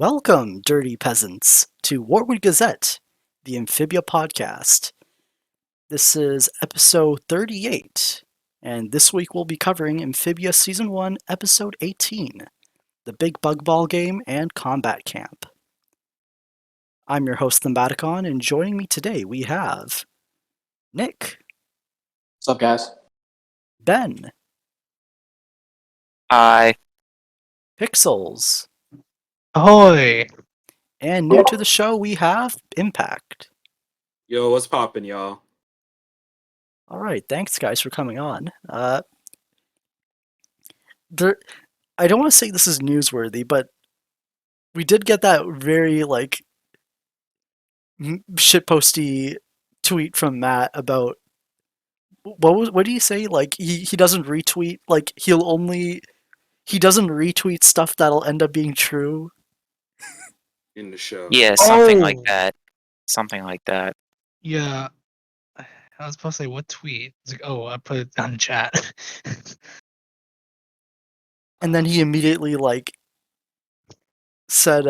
Welcome, dirty peasants, to Wartwood Gazette, the Amphibia podcast. This is episode 38, and this week we'll be covering Amphibia Season 1, Episode 18, The Big Bugball Game and Combat Camp. I'm your host, Thembaticon, and joining me today we have Nick. What's up, guys? Ben. Hi. Pixels. Ahoy! And new to the show we have Impact. Yo, what's poppin', y'all? Alright, thanks guys for coming on. I don't want to say this is newsworthy, but we did get that very, shitposty tweet from Matt about what do you say? Like he doesn't retweet, like he doesn't retweet stuff that'll end up being true. In the show. Yeah, something like that. Something like that. Yeah. I was supposed to say, what tweet? It's like, I put it down in chat. And then he immediately, said,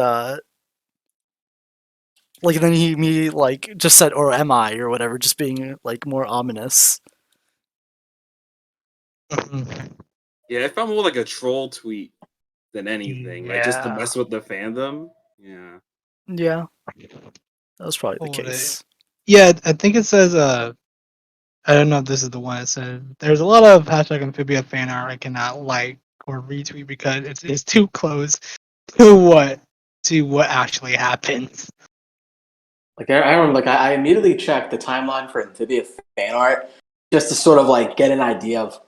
just said, or am I, or whatever, just being, more ominous. Yeah, it felt more like a troll tweet than anything. Like, just to mess with the fandom. Yeah. Yeah. That was probably the case. Yeah, I think it says, I don't know if this is the one it said. There's a lot of hashtag Amphibia fan art I cannot like or retweet because it's too close to what actually happens. I remember, I immediately checked the timeline for Amphibia fan art just to sort of get an idea of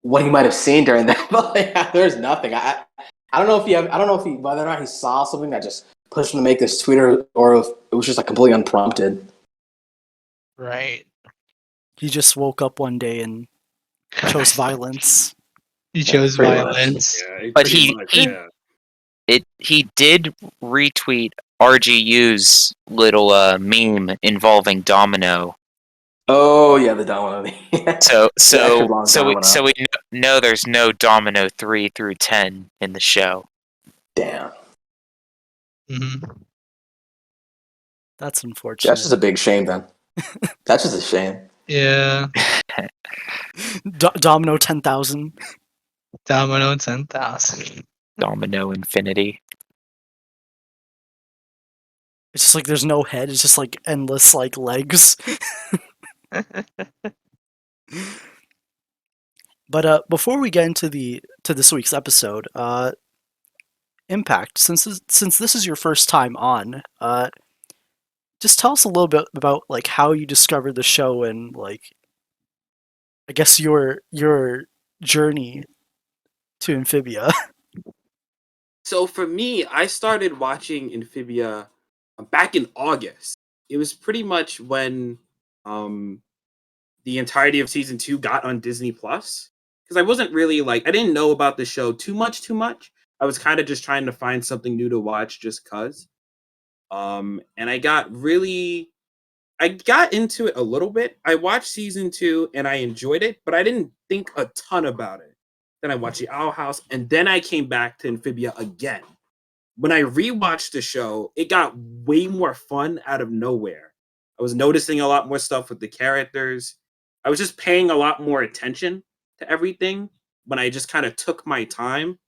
what he might have seen during that. But there's nothing. I don't know if whether or not he saw something that just pushed him to make this tweet or if it was just completely unprompted. Right. He just woke up one day and chose violence. He chose violence. Yeah, But he did retweet RGU's little meme involving Domino. Oh yeah, the Domino meme. So we know there's no Domino 3 through 10 in the show. Damn. Mm-hmm. That's unfortunate. That's just a big shame, then. That's just a shame. Yeah. Domino 10,000. Domino 10,000. Domino Infinity. It's just there's no head. It's just endless legs. But before we get into this week's episode, Impact, since this is your first time on, just tell us a little bit about how you discovered the show and I guess your journey to Amphibia. So for me, I started watching Amphibia back in August. It was pretty much when the entirety of season 2 got on Disney Plus. Because I wasn't really I didn't know about the show too much. I was kind of just trying to find something new to watch just cause. And I got into it a little bit. I watched season 2 and I enjoyed it, but I didn't think a ton about it. Then I watched The Owl House, and then I came back to Amphibia again. When I rewatched the show, it got way more fun out of nowhere. I was noticing a lot more stuff with the characters. I was just paying a lot more attention to everything when I just kind of took my time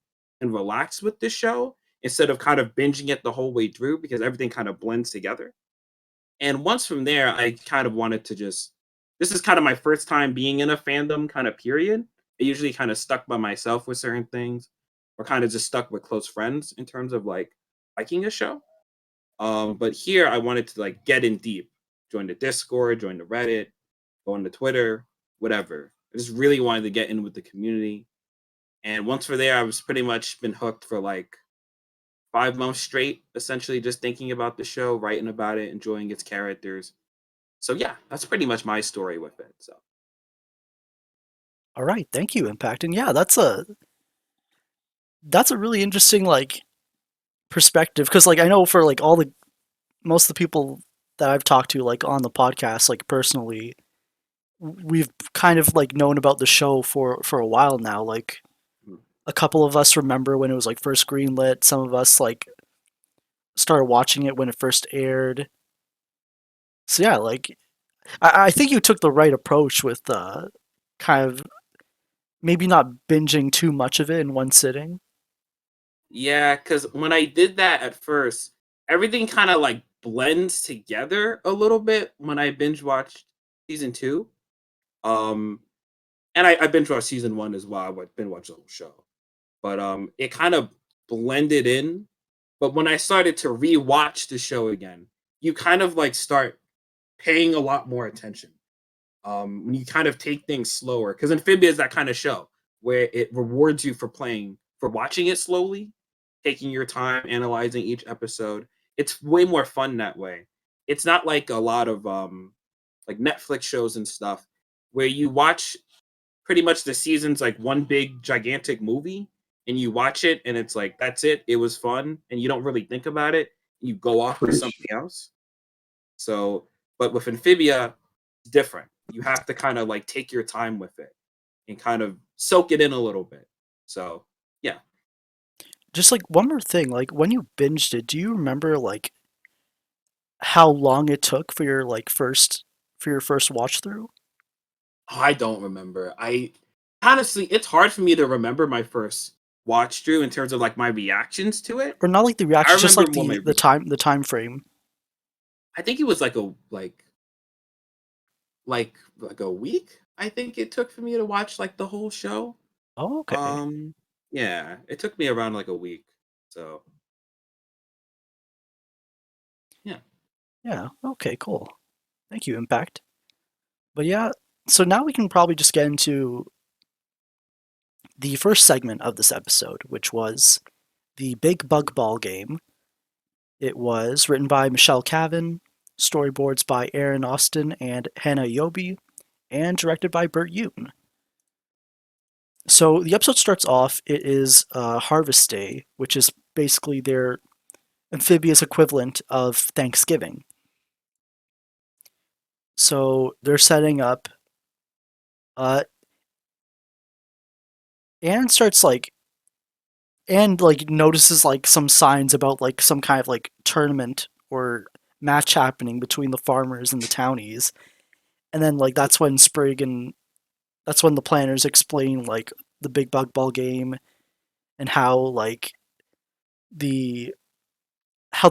and relaxed with this show instead of kind of binging it the whole way through because everything kind of blends together. And once from there, I kind of wanted to this is kind of my first time being in a fandom kind of period. I usually kind of stuck by myself with certain things or kind of just stuck with close friends in terms of liking a show. But here I wanted to get in deep, join the Discord, join the Reddit, go on the Twitter, whatever. I just really wanted to get in with the community. And once we're there, I was pretty much been hooked for 5 months straight, essentially just thinking about the show, writing about it, enjoying its characters. So yeah, that's pretty much my story with it. So. All right, thank you, Impact. And yeah, that's a really interesting perspective because I know for most of the people that I've talked to on the podcast personally, we've kind of known about the show for a while now. A couple of us remember when it was first greenlit. Some of us started watching it when it first aired. So yeah, like I think you took the right approach with kind of maybe not binging too much of it in one sitting. Yeah, because when I did that at first, everything kind of like blends together a little bit when I binge watched season 2. Um, and I binge watched season 1 as well. I binge watched the whole show, but it kind of blended in. But when I started to rewatch the show again, you kind of like start paying a lot more attention. When you kind of take things slower, because Amphibia is that kind of show where it rewards you for watching it slowly, taking your time, analyzing each episode. It's way more fun that way. It's not like a lot of like Netflix shows and stuff where you watch pretty much the season's like one big gigantic movie and you watch it and it's like that's it. It was fun and you don't really think about it. You go off to something else. So, but with Amphibia, it's different. You have to kind of like take your time with it and kind of soak it in a little bit. So, yeah. Just like one more thing, like when you binged it, do you remember like how long it took for your first watch through? I don't remember. I honestly, it's hard for me to remember my first watch through in terms of like my reactions to it. Or not like the I reaction, just remember like more the time frame. I think it was like a week. I think it took for me to watch like the whole show. Oh, okay. Yeah, it took me around like a week. So, yeah. Yeah, okay, cool. Thank you, Impact. But yeah, so now we can probably just get into the first segment of this episode, which was the Big Bugball game. It was written by Michelle Cavan, storyboards by Aaron Austin and Hannah Yobi, and directed by Bert Yoon. So the episode starts off, it is Harvest Day, which is basically their Amphibia's equivalent of Thanksgiving. So they're setting up. Anne starts notices like some signs about like some kind of like tournament or match happening between the farmers and the townies, and then like that's when the planners explain like the Big Bug Ball game and how the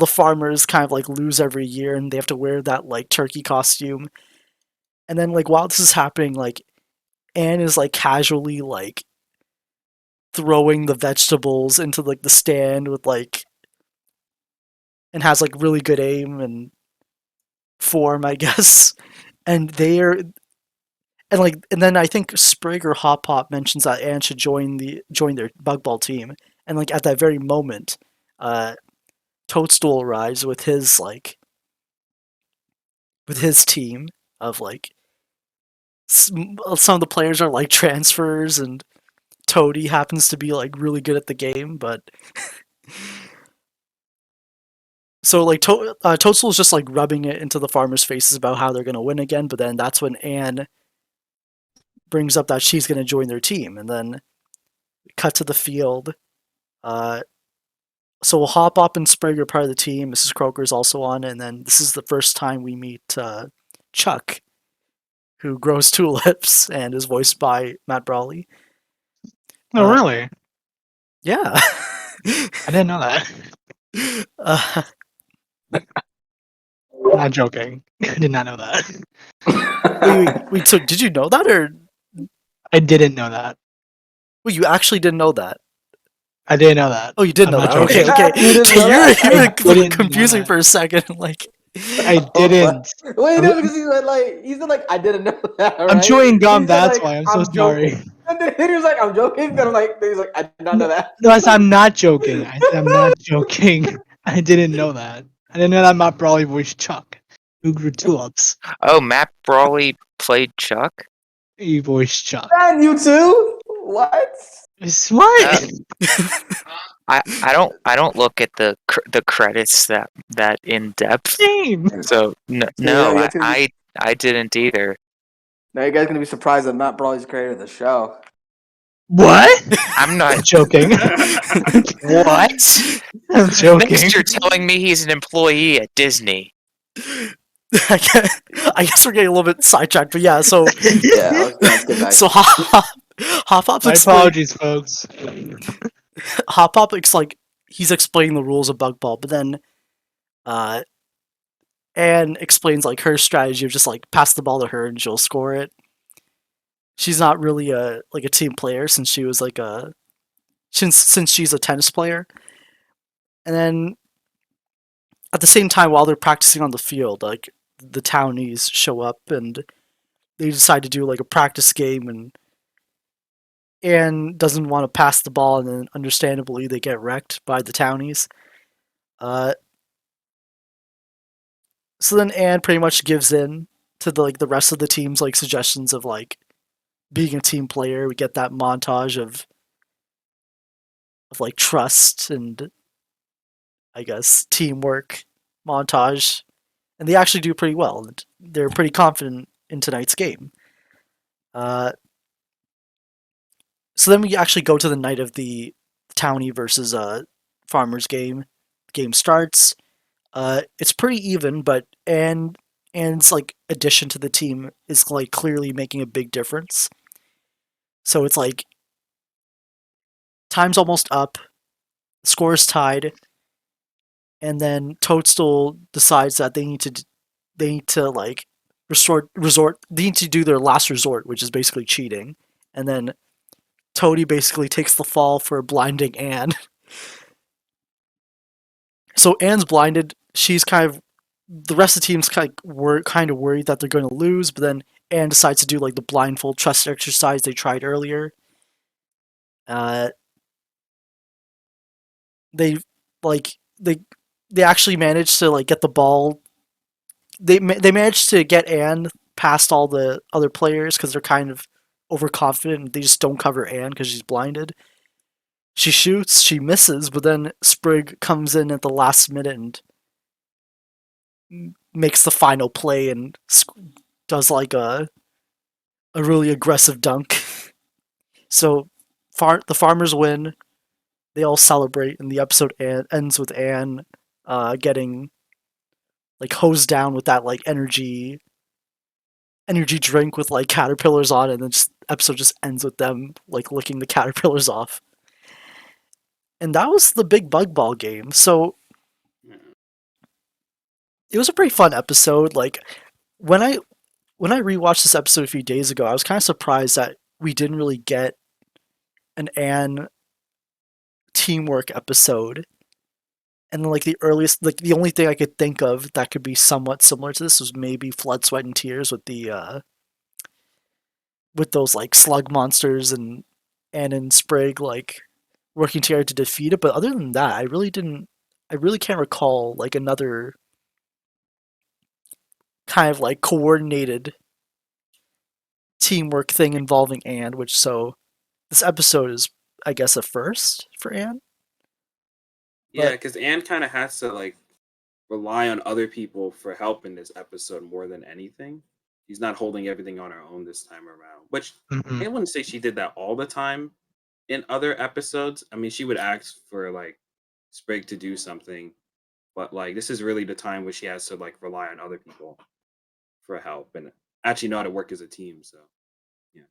farmers kind of like lose every year and they have to wear that like turkey costume. And then like while this is happening, like Anne is like casually like throwing the vegetables into like the stand with like and has like really good aim and form, I guess. And then I think Sprig or Hop Hop mentions that Anne should join their Bug Ball team. And like at that very moment, Toadstool arrives with his team of like some of the players are like transfers, and Toady happens to be like really good at the game, but so like Toadstool's just like rubbing it into the farmers' faces about how they're gonna win again, but then that's when Anne brings up that she's gonna join their team, and then cut to the field. So we'll Hop Up and Sprig are part of the team. Mrs. Croker's also on, and then this is the first time we meet Chuck, who grows tulips and is voiced by Matt Brawley. Oh, really? Yeah. I didn't know that. Not joking. I did not know that. wait. So did you know that, or I didn't know that. wait, you actually didn't know that? I didn't know that. Oh, you did I'm know not that. joking. Okay. I You're didn't confusing know for a second. Like, I didn't. Wait, no, because he said like I didn't know that. Right? I'm chewing gum. He said, That's like, why. I'm so joking. sorry. And then he was like, I'm joking. Then he's like, I did not know that. No, I said I'm not joking. I said I'm not joking. I didn't know that. I didn't know that Matt Brawley voiced Chuck, who grew tulips. Oh, Matt Brawley played Chuck? He voiced Chuck. And you too? What? What? I don't look at the credits that in depth. Same. So no, I didn't either. Now you guys are gonna be surprised that Matt Brawley's creator of the show. What? I'm not Joking. what? I'm joking. Next, you're telling me he's an employee at Disney. I guess we're getting a little bit sidetracked, but yeah. So Yeah, let's get back. so Hop Pop's My apologies, folks. Hop Pop like he's explaining the rules of Bugball, but then Anne explains like her strategy of just like pass the ball to her and she'll score it. She's not really a team player since she was like since she's a tennis player. And then at the same time, while they're practicing on the field, like the townies show up and they decide to do like a practice game, and Anne doesn't want to pass the ball, and then understandably they get wrecked by the townies. So then Anne pretty much gives in to the rest of the team's like suggestions of like being a team player. We get that montage of like trust and I guess teamwork montage, and they actually do pretty well. They're pretty confident in tonight's game. So then we actually go to the night of the townie versus farmers game. Game starts. It's pretty even, but Anne's like addition to the team is like clearly making a big difference. So it's like time's almost up, score's tied, and then Toadstool decides that they need to like they need to do their last resort, which is basically cheating, and then Toadie basically takes the fall for blinding Anne. So Anne's blinded. She's the rest of the team's kind of worried that they're going to lose, but then Anne decides to do like the blindfold trust exercise they tried earlier. They actually managed to like get the ball. They managed to get Anne past all the other players because they're kind of overconfident and they just don't cover Anne because she's blinded. She shoots, she misses, but then Sprig comes in at the last minute and makes the final play and does like a really aggressive dunk. So the farmers win. They all celebrate, and the episode ends with Anne getting like hosed down with that like energy drink with like caterpillars on it, and then the episode just ends with them like licking the caterpillars off. And that was the big Bugball game. So it was a pretty fun episode. Like when I rewatched this episode a few days ago, I was kind of surprised that we didn't really get an Anne teamwork episode. And then, like the only thing I could think of that could be somewhat similar to this was maybe Flood, Sweat, and Tears with with those like slug monsters and Anne and Sprig like working together to defeat it. But other than that, I really can't recall like another kind of like coordinated teamwork thing involving Anne. So this episode is, I guess, a first for Anne. Yeah, because Anne kind of has to like rely on other people for help in this episode more than anything. She's not holding everything on her own this time around, which I wouldn't say she did that all the time in other episodes. I mean, she would ask for like Sprig to do something, but like this is really the time where she has to like rely on other people for help and actually know how to work as a team. So, yeah.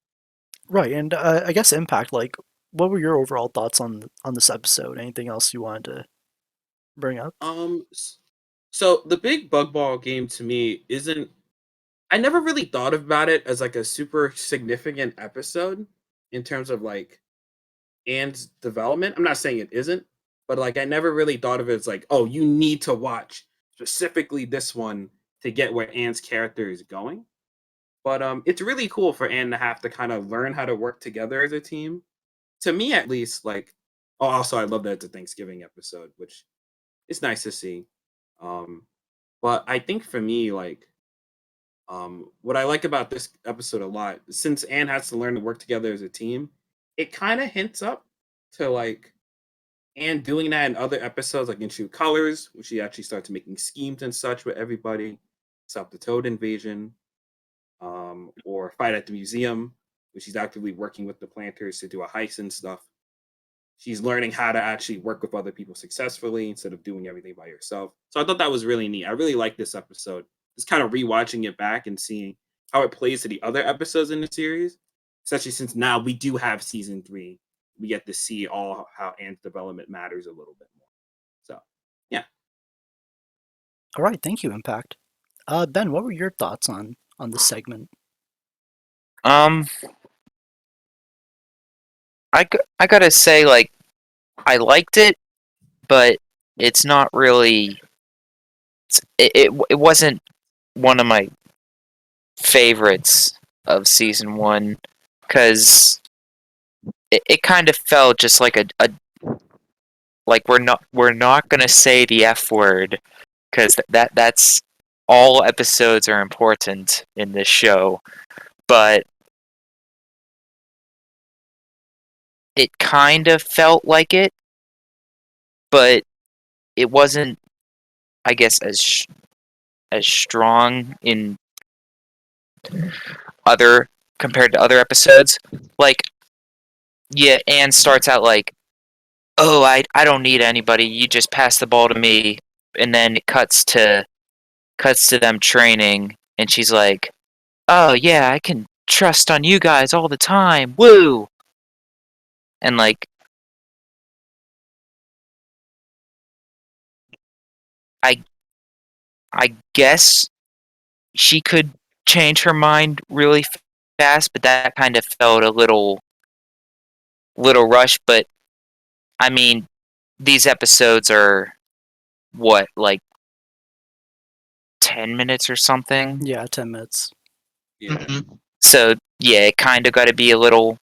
Right, and I guess Impact. Like, what were your overall thoughts on this episode? Anything else you wanted to bring up? So the big Bugball game to me isn't. I never really thought about it as like a super significant episode in terms of like Anne's development. I'm not saying it isn't, but like I never really thought of it as like, oh, you need to watch specifically this one to get where Anne's character is going. But it's really cool for Anne to have to kind of learn how to work together as a team. To me, at least, like, oh, also I love that it's a Thanksgiving episode, which is nice to see. But I think for me, like, what I like about this episode a lot, since Anne has to learn to work together as a team, it kind of hints up to like Anne doing that in other episodes, like in True Colors, when she actually starts making schemes and such with everybody, stop the Toad invasion, or Fight at the Museum. where she's actively working with the planters to do a heist and stuff. She's learning how to actually work with other people successfully instead of doing everything by yourself. So I thought that was really neat. I really like this episode. Just kind of rewatching it back and seeing how it plays to the other episodes in the series, especially since now we do have season 3. We get to see all how Anne's development matters a little bit more. So, yeah. All right, thank you, Impact. Ben, what were your thoughts on this segment? I gotta say, like, I liked it, but it's not really. It wasn't one of my favorites of season 1 because it kind of felt just like a like we're not gonna say the F word because that's all episodes are important in this show, but it kind of felt like it, but it wasn't, I guess, as strong in compared to other episodes. Like, yeah, Anne starts out like, "Oh, I don't need anybody. You just pass the ball to me," and then it cuts to them training, and she's like, "Oh yeah, I can trust on you guys all the time. Woo!" And like, I guess she could change her mind really fast, but that kind of felt a little rushed. But I mean, these episodes are what, like 10 minutes or something? Yeah, 10 minutes. Yeah. Mm-hmm. So yeah, it kind of got to be a little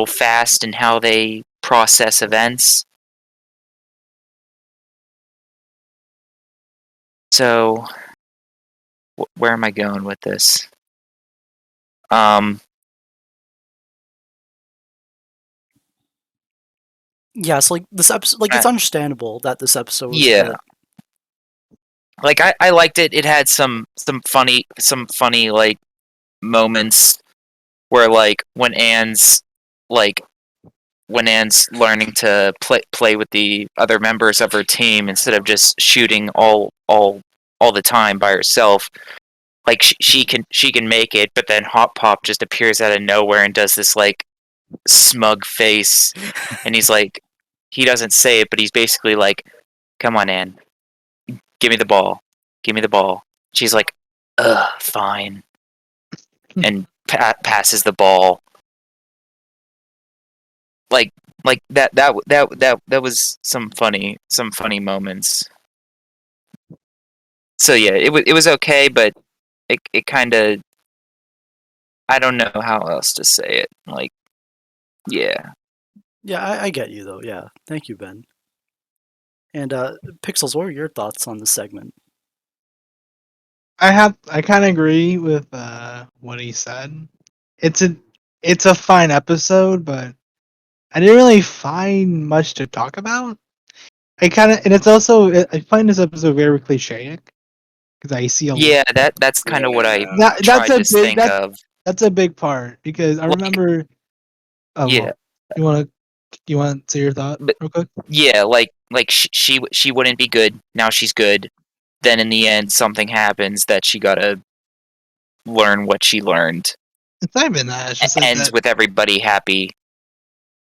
fast in how they process events. So where am I going with this? Yeah, so like this episode, like it's understandable that this episode was yeah. a bit... Like I liked it. It had some funny like moments where like when Anne's learning to play with the other members of her team instead of just shooting all the time by herself. Like she can make it, but then Hot Pop just appears out of nowhere and does this like smug face, and he's like, he doesn't say it, but he's basically like, "Come on, Anne, give me the ball, give me the ball." She's like, "Ugh, fine," and passes the ball. Like that was some funny moments. So yeah, it was okay, but it kind of, I don't know how else to say it. Like, yeah. Yeah, I get you though. Yeah, thank you, Ben. And Pixels, what are your thoughts on this segment? I kind of agree with what he said. It's a fine episode, but I didn't really find much to talk about. And it's also, I find this episode very clichéic because I see a Yeah, that's kind of what I that's tried a to big think of. that's a big part because I remember. Oh, Yeah. Well, you want to say your thought real quick? Yeah, like she wouldn't be good. Now she's good. Then in the end, something happens that she gotta learn what she learned. It's not even that. It's just It ends with everybody happy.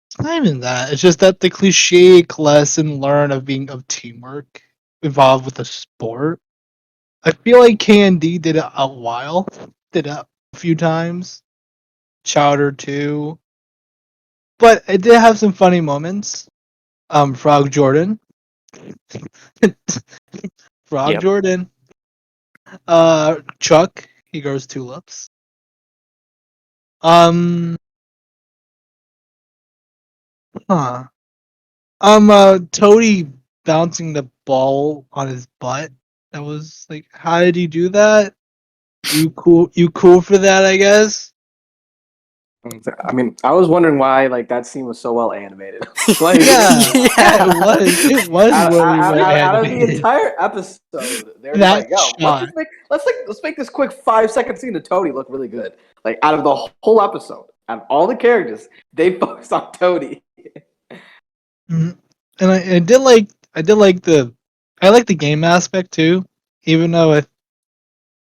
It's not even that. It's just that the cliche lesson learned of teamwork involved with a sport. I feel like K&D did it did it a few times. Chowder too. But it did have some funny moments. Frog Jordan. Yep. Jordan. Chuck, he grows tulips. Toady bouncing the ball on his butt. That was like, how did you do that? You cool for that, I guess? I mean, I was wondering why like that scene was so well animated. Like, It was out of the animated. entire episode, they're just That like, "Yo, let's make this quick 5-second scene of Toady look really good." Like out of the whole episode, Out of all the characters, they focused on Toadie. Mhm. And I did like the game aspect too, even though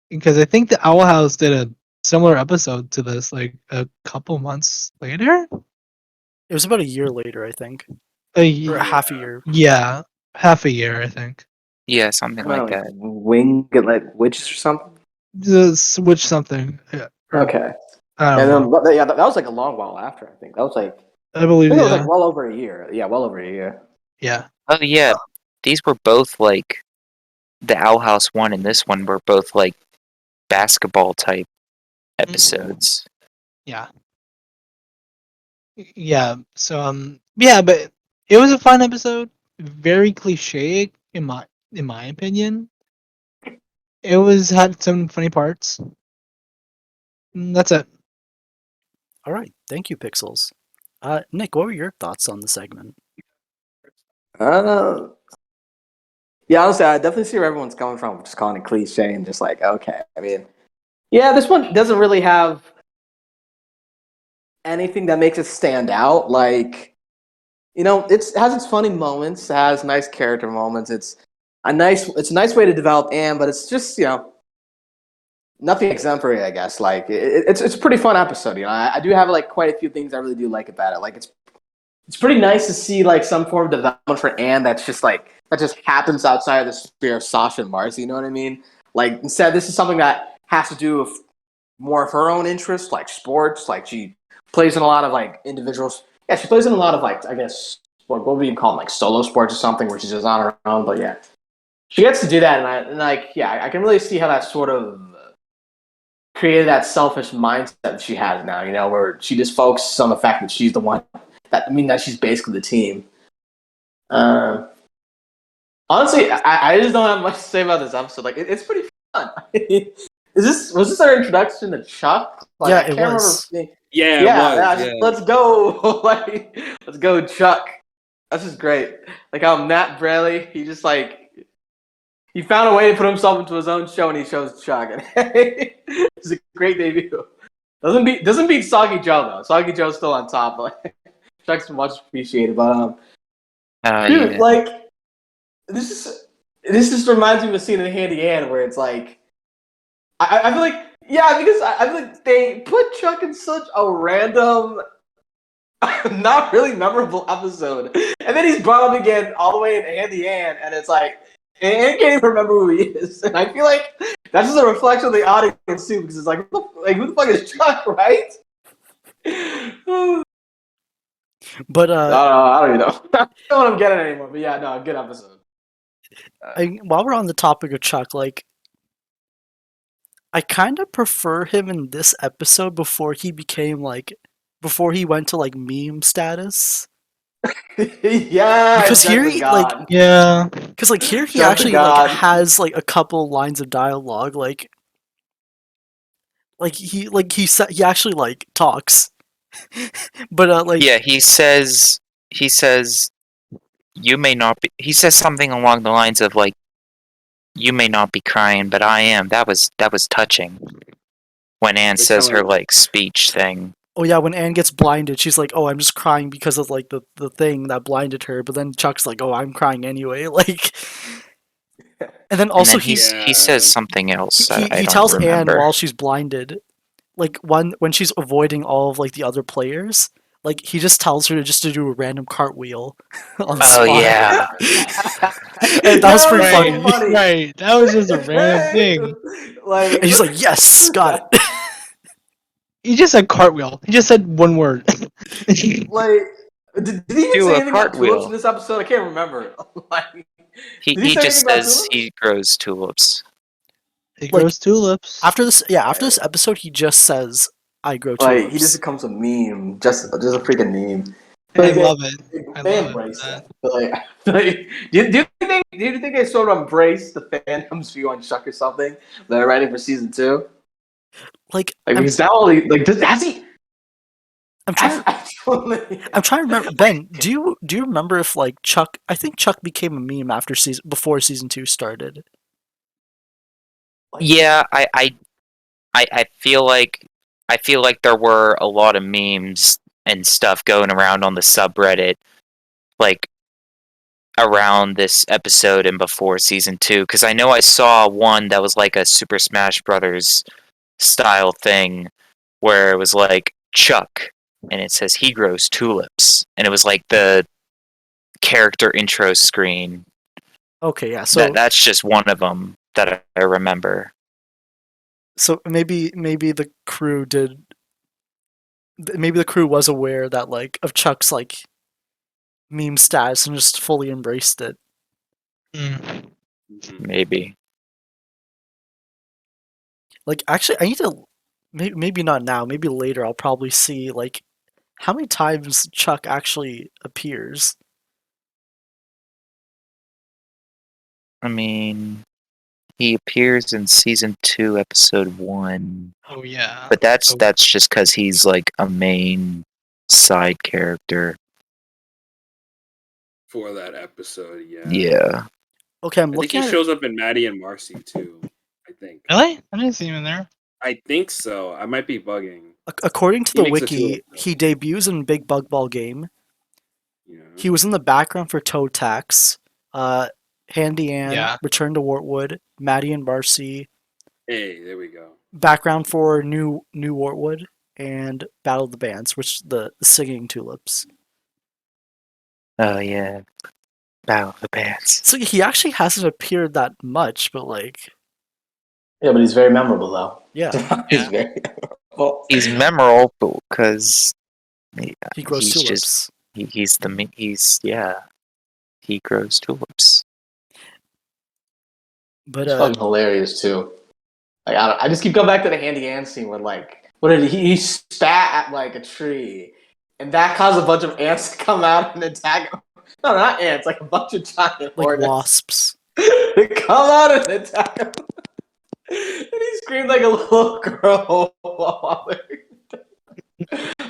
because I think the Owl House did a similar episode to this like a couple months later. It was about a year later, I think, or Yeah, half a year. yeah, half a year I think. Yeah, something like that. Wing like witches or something. The Switch something. Yeah, or, Okay. I And don't know. then that was like a long while after. I think that was like I believe it was yeah, like well over a year. Yeah, well over a year. yeah. Oh yeah, these were both like the Owl House one and this one were both like basketball type episodes. Yeah. Yeah. So yeah, but it was a fun episode. Very cliche in my opinion. It had some funny parts. That's it. All right, thank you, Pixels. Nick, what were your thoughts on the segment? Yeah, honestly, I definitely see where everyone's coming from, just calling it cliche and just like, okay. I mean, yeah, this one doesn't really have anything that makes it stand out. Like, it has its funny moments, it has nice character moments. It's a nice way to develop Anne, but it's just nothing exemplary, I guess. Like, it's a pretty fun episode. I do have like quite a few things I really do like about it. Like, it's pretty nice to see like some form of development for Anne that just happens outside of the sphere of Sasha and Marcy. You know what I mean? Like, instead, this is something that has to do with more of her own interests, like sports. Like, she plays in a lot of like individuals. Yeah, she plays in a lot of like, I guess, what would you call them, like solo sports or something, where she's just on her own. But yeah, she gets to do that, I can really see how that sort of created that selfish mindset that she has now. Where she just focuses on the fact that she's the one that she's basically the team. Honestly, I just don't have much to say about this episode. Like, it's pretty fun. Was this our introduction to Chuck? Like, Yeah, I can't it was. remember. Yeah, Yeah, it was. Yeah. let's go. Like, let's go, Chuck. That's just great. Like how Matt Braley, he just like he found a way to put himself into his own show, and he shows Chuck. And it's a great debut. Doesn't beat Soggy Joe though. Soggy Joe's still on top. But Chuck's much appreciated. But dude, Yeah. like this just reminds me of a scene in Handy Ann where it's like I feel like because I feel like they put Chuck in such a random, not really memorable episode, and then he's brought up again all the way in Handy Ann, and it's like Ann can't even remember who he is, and I feel like that's just a reflection of the audience too, because it's like who the fuck is Chuck, right? But I don't even know. I don't know what I'm getting anymore. But yeah, no, good episode. while we're on the topic of Chuck, like, I kind of prefer him in this episode before he went to like meme status. Yeah, Because here Chuck's he God. Yeah. because like here he Chuck the actually God. like has like a couple lines of dialogue, he actually like talks. But like Yeah, he says you may not be, he says something along the lines of like, you may not be crying, but I am. That was touching. When Anne says her like speech thing. oh yeah, when Anne gets blinded, she's like, "Oh, I'm just crying because of like the thing that blinded her." But then Chuck's like, "Oh, I'm crying anyway." Like, and then also And then he says something else. I he don't tells Anne remember. while she's blinded, like when she's avoiding all of like the other players, like he just tells her to do a random cartwheel on the spot. Yeah. And that was pretty Right, funny. right. That was just a random thing. Like, And he's like, "Yes, got it." He just said cartwheel. He just said one word. like, did he even Do say a anything about cartwheel. tulips in this episode? I can't remember. Like, He did he say just anything about says tulips? he grows tulips. He grows tulips. After this episode, he just says, "I grow tulips." Like, he just becomes a meme, just a freaking meme. I Like, love it. I they love embrace it. that. Like, do you think they sort of embrace the fandom's view on Chuck or something? They're writing for season 2. Like, Like, because now, like, has he? I'm trying to remember. Ben, do you remember if like Chuck? I think Chuck became a meme before season 2 started. Yeah, I feel like I feel like there were a lot of memes and stuff going around on the subreddit, like around this episode and before season 2, because I know I saw one that was like a Super Smash Brothers style thing where it was like Chuck and it says he grows tulips, and it was like the character intro screen. Okay, yeah. So That's just one of them that I remember. so maybe the crew did. Maybe the crew was aware that like of Chuck's like meme status and just fully embraced it. Mm. Maybe. Like, actually, I need to. Maybe not now. Maybe later. I'll probably see like how many times Chuck actually appears. I mean, he appears in season 2, episode 1, Oh yeah. but that's Oh. just because he's like a main side character. For that episode, yeah. Yeah. Okay, I'm I think looking he at it. shows up in Maddie and Marcy too. I think. Really? I didn't see him in there. I think so. I might be bugging. According to He the makes a wiki, tulip, though. he debuts in Big Bugball game. Yeah. He was in the background for Toe Tax, Handy Ann, Yeah. Return to Wartwood, Maddie and Marcy, Hey, there we go. background for New Wartwood, and Battle of the Bands, which the singing tulips. Oh yeah. Battle of the Bands. So he actually hasn't appeared that much, but like, Yeah, but he's very memorable though. yeah, He's very memorable. He's memorable because he grows he's tulips. just he grows tulips. But It's fucking hilarious too. Like I just keep going back to the Handy Ann scene when like what did he spat at like a tree, and that caused a bunch of ants to come out and attack him. No, not ants, like a bunch of giant like hornets. wasps. They come out and attack him. And he screamed like a little girl.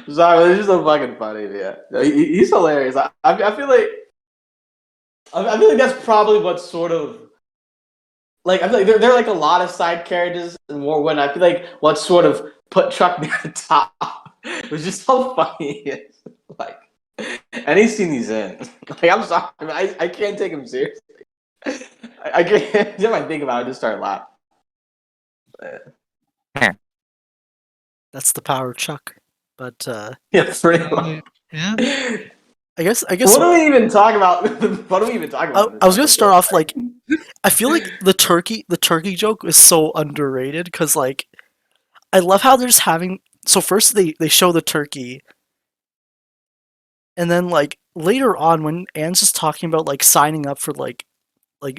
Sorry, it's just so fucking funny, yeah. He's hilarious. I feel like that's probably what sort of like I feel like there are like a lot of side characters in Wartwood. I feel like what sort of put Chuck near the top was just so funny. Like, and he's seen these in. Like, I'm sorry, I can't take him seriously. I can't. Every time I think about it, I just start laughing. That's the power of Chuck. But Yeah, pretty much. Yeah. I guess. What do we even talk about? What do we even talk about? I was gonna start off like, I feel like the turkey joke is so underrated because like, I love how they're just having. So first they show the turkey, and then like later on when Anne's just talking about like signing up for like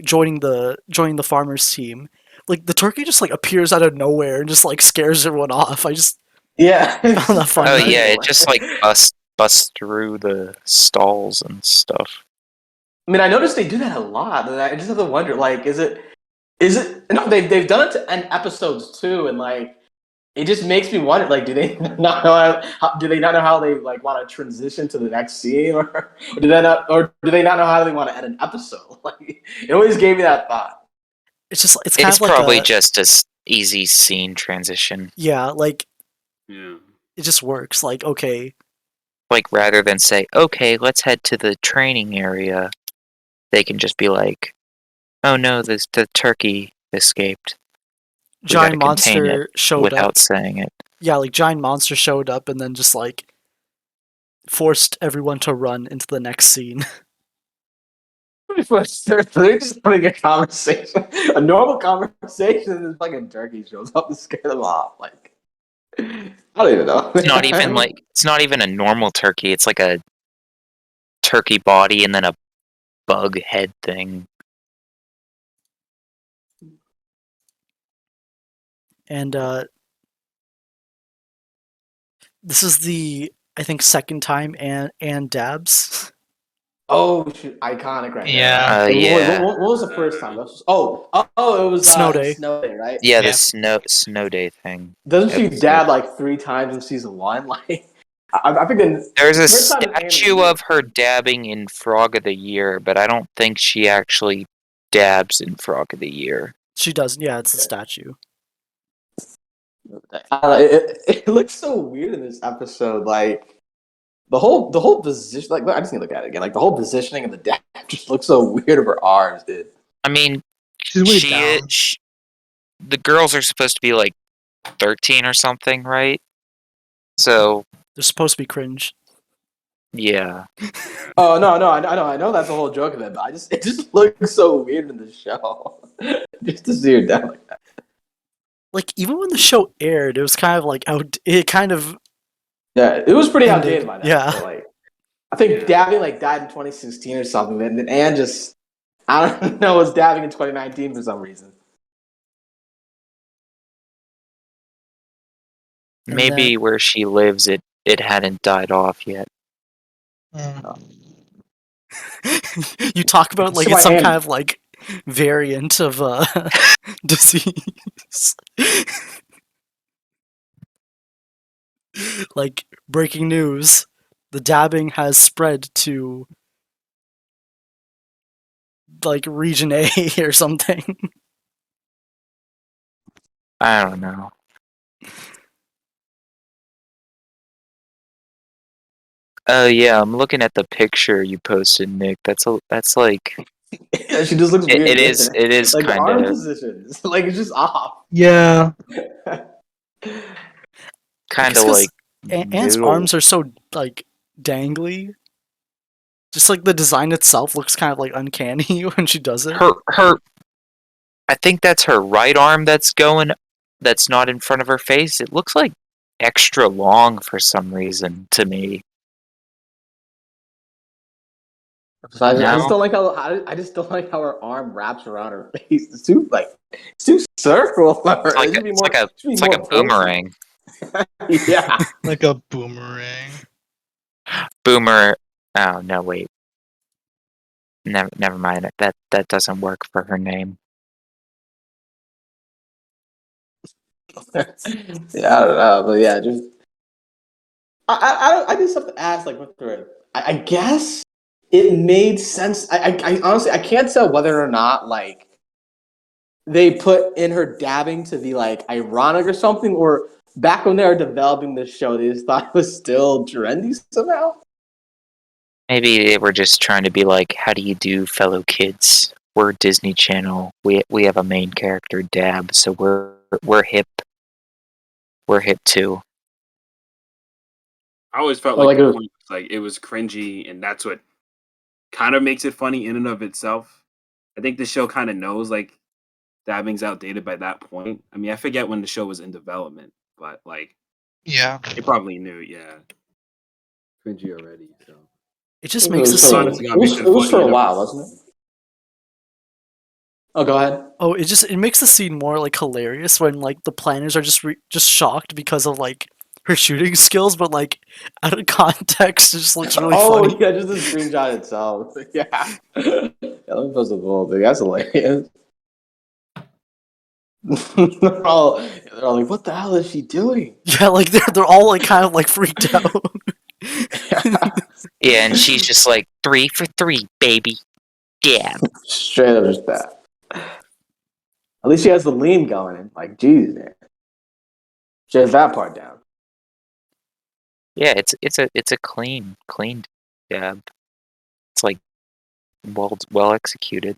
joining the farmers team, like the turkey just like appears out of nowhere and just like scares everyone off. I just Yeah. found that funny. Oh yeah, it just like busts through the stalls and stuff. I mean, I noticed they do that a lot, and I just have to wonder, like, is it? No, they've done it to end episodes too, and like, it just makes me wonder, like, do they not know how they like want to transition to the next scene, or do they not know how they want to end an episode? Like, it always gave me that thought. It's just it's kind It's of like probably a, just a easy scene transition. yeah, like Yeah. it just works. Like okay, Like rather than say, okay, let's head to the training area, they can just be like, oh no, the turkey escaped. giant gotta contain monster showed without up. saying it. Yeah, like giant monster showed up and then just like forced everyone to run into the next scene. They're just having a conversation, a normal conversation, and this fucking turkey shows up to scare them off. Like, I don't even know. It's not even a normal turkey. It's like a turkey body and then a bug head thing. And this is the I think second time Anne dabs. Oh, shoot, iconic right Yeah. there. Yeah. What was the first time? It was Snow Day. Snow Day, right? Yeah, Yeah. the snow day thing. Doesn't she Episode. dab like 3 times in season 1? Like, I think There's a first time it statue came- of her dabbing in Frog of the Year, but I don't think she actually dabs in Frog of the Year. She doesn't. Yeah, it's a statue. I don't know, it looks so weird in this episode. Like the whole position. Like I just need to look at it again. Like the whole positioning of the dab just looks so weird of her arms, dude. I mean, She's way down. the girls are supposed to be like 13 or something, right? So They're supposed to be cringe. yeah, Oh no, I know that's the whole joke of it. But it just looks so weird in the show. Just to see her down like that. Like even when the show aired, it was kind of like it kind of Yeah, it was pretty ended. outdated by now. Yeah. So, like, I think dabbing like died in 2016 or something, and then Anne just I don't know was dabbing in 2019 for some reason. And maybe where she lives, it hadn't died off yet. You talk about like So it's some I am- kind of like variant of disease. Like breaking news, the dabbing has spread to like region A or something. I don't know. Oh yeah, I'm looking at the picture you posted, Nick. That's like Yeah, she just looks weird. it is like the arm kind of positions, like it's just off. Yeah. like Anne's noodle. arms are so like dangly. Just like the design itself looks kind of like uncanny when she does it. Her I think that's her right arm that's not in front of her face. It looks like extra long for some reason to me. So I just No? don't like how her arm wraps around her face. It's too circular. It's like a boomerang. Yeah. Like a boomerang. Boomer. Oh no, wait. Never mind. That doesn't work for her name. Yeah, I don't know, but yeah, just I just have to ask, like, what the I guess it made sense. I honestly I can't tell whether or not like they put in her dabbing to be like ironic or something, or back when they were developing this show, they just thought it was still trendy somehow. Maybe they were just trying to be like, how do you do, fellow kids? We're Disney Channel. We have a main character, Dab, so we're hip. We're hip too. I always felt Well, like like the it- point was like it was cringy, and that's what kind of makes it funny in and of itself. I think the show kind of knows like dabbing's outdated by that point. I mean, I forget when the show was in development, but like Yeah. it probably knew, yeah, cringy already. So It just It makes the was, scene. honestly, it was for a while, wasn't it? Oh, go ahead. Oh, it makes the scene more like hilarious when like the planners are just shocked because of like her shooting skills, but like out of context, it just looks really funny. Yeah, just the screenshot itself. Yeah. Yeah, let me post the whole thing. That's hilarious. they're all like, what the hell is she doing? Yeah, like they're all like kind of like freaked out. Yeah, and she's just like 3 for 3, baby. Yeah. Straight up just that. At least she has the lean going in. Like, geez, man. She has that part down. Yeah, it's a clean dab. It's like well executed.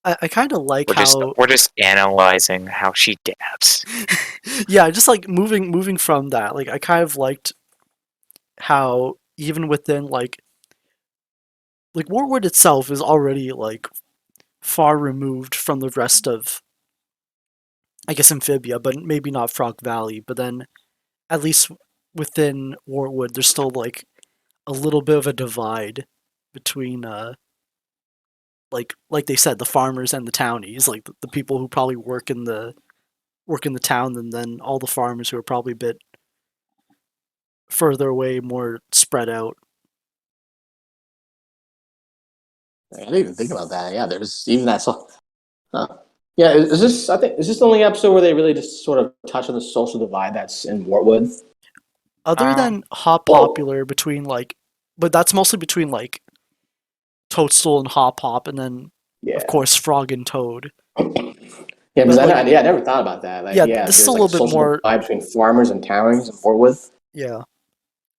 I kind of like how We're just analyzing how she dabs. yeah, just like moving from that. Like I kind of liked how even within like Wartwood itself is already like far removed from the rest of I guess Amphibia, but maybe not Frog Valley. But then at least within Wartwood, there's still like a little bit of a divide between like they said, the farmers and the townies, like the people who probably work in the town, and then all the farmers who are probably a bit further away, more spread out. I didn't even think about that. Yeah, there's even that. Yeah, I think is this the only episode where they really just sort of touch on the social divide that's in Wartwood? Other than Hop well- Popular between like, but that's mostly between like Toadstool and Hop Hop, and then Yeah. of course Frog and Toad. Yeah, because But, I never thought about that. Like, yeah, yeah, this is there's a like little a bit social more. divide between farmers and townies and Wartwood. Yeah,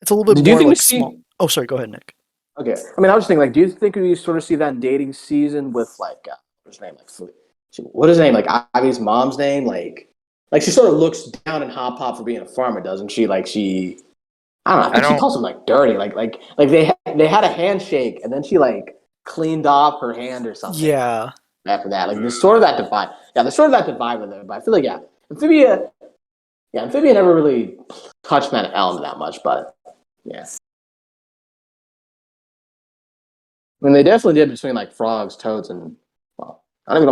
it's a little bit Did you more think we like small. see? Oh, sorry. Go ahead, Nick. Okay, I mean, I was just thinking, like, do you think we sort of see that in dating season with like what's his name? Like, what is his name? Like Ivy's mom's name? Like she sort of looks down on Hop Pop for being a farmer, doesn't she? Like she, I don't know. I I think she don't. calls him like dirty. Like they had a handshake and then she like cleaned off her hand or something. Yeah, After that, like there's sort of that divide. Yeah, there's sort of that divide with it. But I feel like Amphibia never really touched that element that much. But yeah. I mean, they definitely did between like frogs, toads, and well, I don't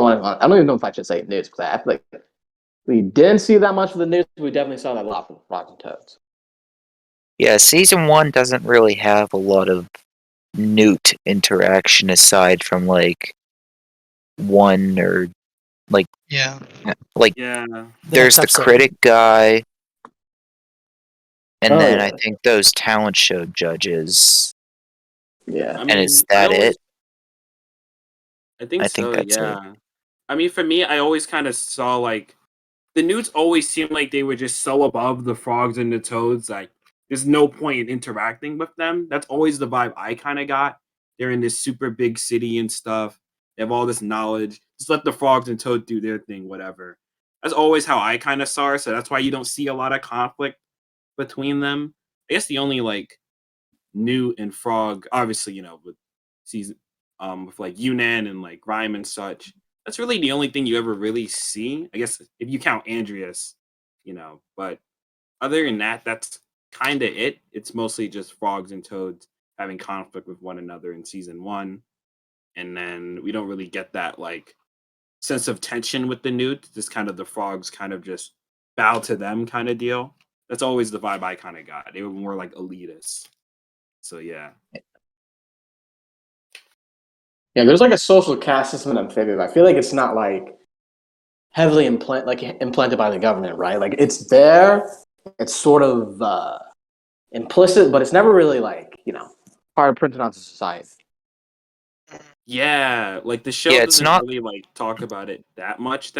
even know if I should say newts because I feel like we didn't see that much of the newts. We definitely saw that a lot from frogs and toads. Yeah, season 1 doesn't really have a lot of newt interaction aside from like one or Yeah. like Yeah. the there's next the episode. critic guy, and Oh, then yeah. I think those talent show judges. Yeah, I And is mean, that it? I think I think so. that's it. Yeah. I mean, for me, I always kind of saw like the newts always seemed like they were just so above the frogs and the toads. Like, there's no point in interacting with them. That's always the vibe I kind of got. They're in this super big city and stuff. They have all this knowledge. Just let the frogs and toads do their thing, whatever. That's always how I kind of saw it. So that's why you don't see a lot of conflict between them. I guess the only like newt and frog, obviously, with season, with like Yunnan and like Rhyme and such. That's really the only thing you ever really see. I guess if you count Andreas, but other than that, that's kind of it. It's mostly just frogs and toads having conflict with one another in season 1, and then we don't really get that like sense of tension with the newt. Just kind of the frogs kind of just bow to them kind of deal. That's always the vibe I kind of got. They were more like elitists. So yeah. yeah. There's like a social caste system in Amphibia. But I feel like it's not like heavily implanted by the government, right? Like it's there. It's sort of implicit, but it's never really like hard printed onto society. Yeah, like the show Yeah, it's doesn't not. really like talk about it that much.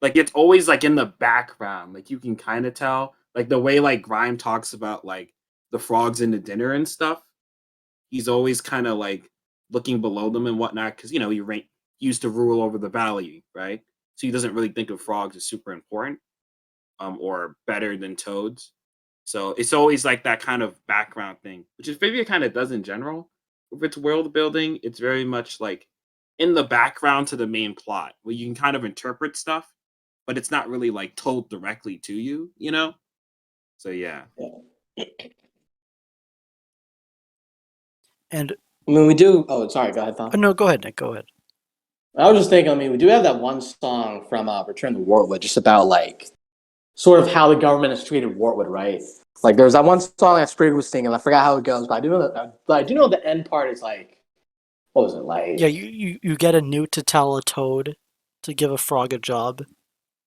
Like it's always like in the background. Like you can kind of tell. Like the way like Grime talks about like the frogs in the dinner and stuff. He's always kind of like looking below them and whatnot because he used to rule over the valley, right? So he doesn't really think of frogs as super important, or better than toads. So it's always like that kind of background thing, which is Vivia kind of does in general. With its world building, it's very much like in the background to the main plot, where you can kind of interpret stuff, but it's not really like told directly to you. So yeah. And I mean, we do. Oh, sorry. Go ahead, Tom. no, go ahead, Nick. Go ahead. I was just thinking. I mean, we do have that one song from Return to Wartwood, just about like sort of how the government has treated Wartwood, right? Like there's that one song that Sprigg was singing. I forgot how it goes, but I do know the end part is like, what was it like? Yeah, you get a newt to tell a toad to give a frog a job.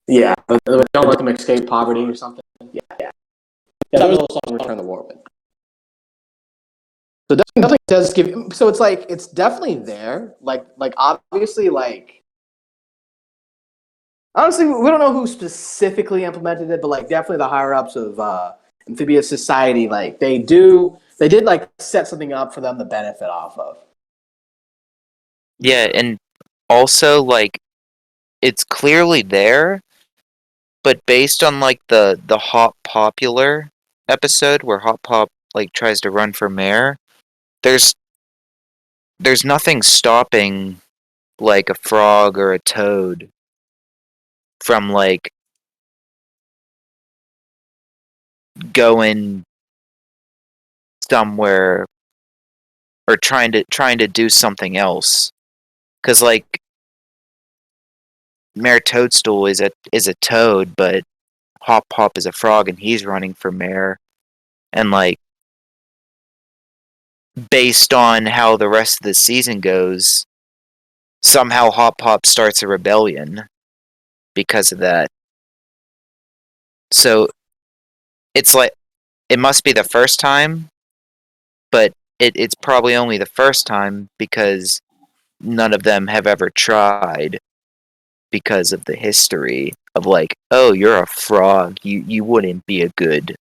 Yeah, but don't let them escape poverty or something. Yeah. That was the whole song Return to Wartwood. So definitely does give. So it's like it's definitely there. Like obviously like. Honestly, we don't know who specifically implemented it, but like definitely the higher ups of Amphibious Society, like they did like set something up for them to benefit off of. Yeah, and also like it's clearly there, but based on like the Hot Popular episode where Hot Pop like tries to run for mayor, there's nothing stopping like a frog or a toad from like going somewhere or trying to do something else. Cause like Mayor Toadstool is a toad, but Hop Pop is a frog and he's running for mayor. And like based on how the rest of the season goes, somehow Hop Pop starts a rebellion because of that. So it's like it must be the first time, but it's probably only the first time because none of them have ever tried. because of the history of like, oh, you're a frog. You wouldn't be a good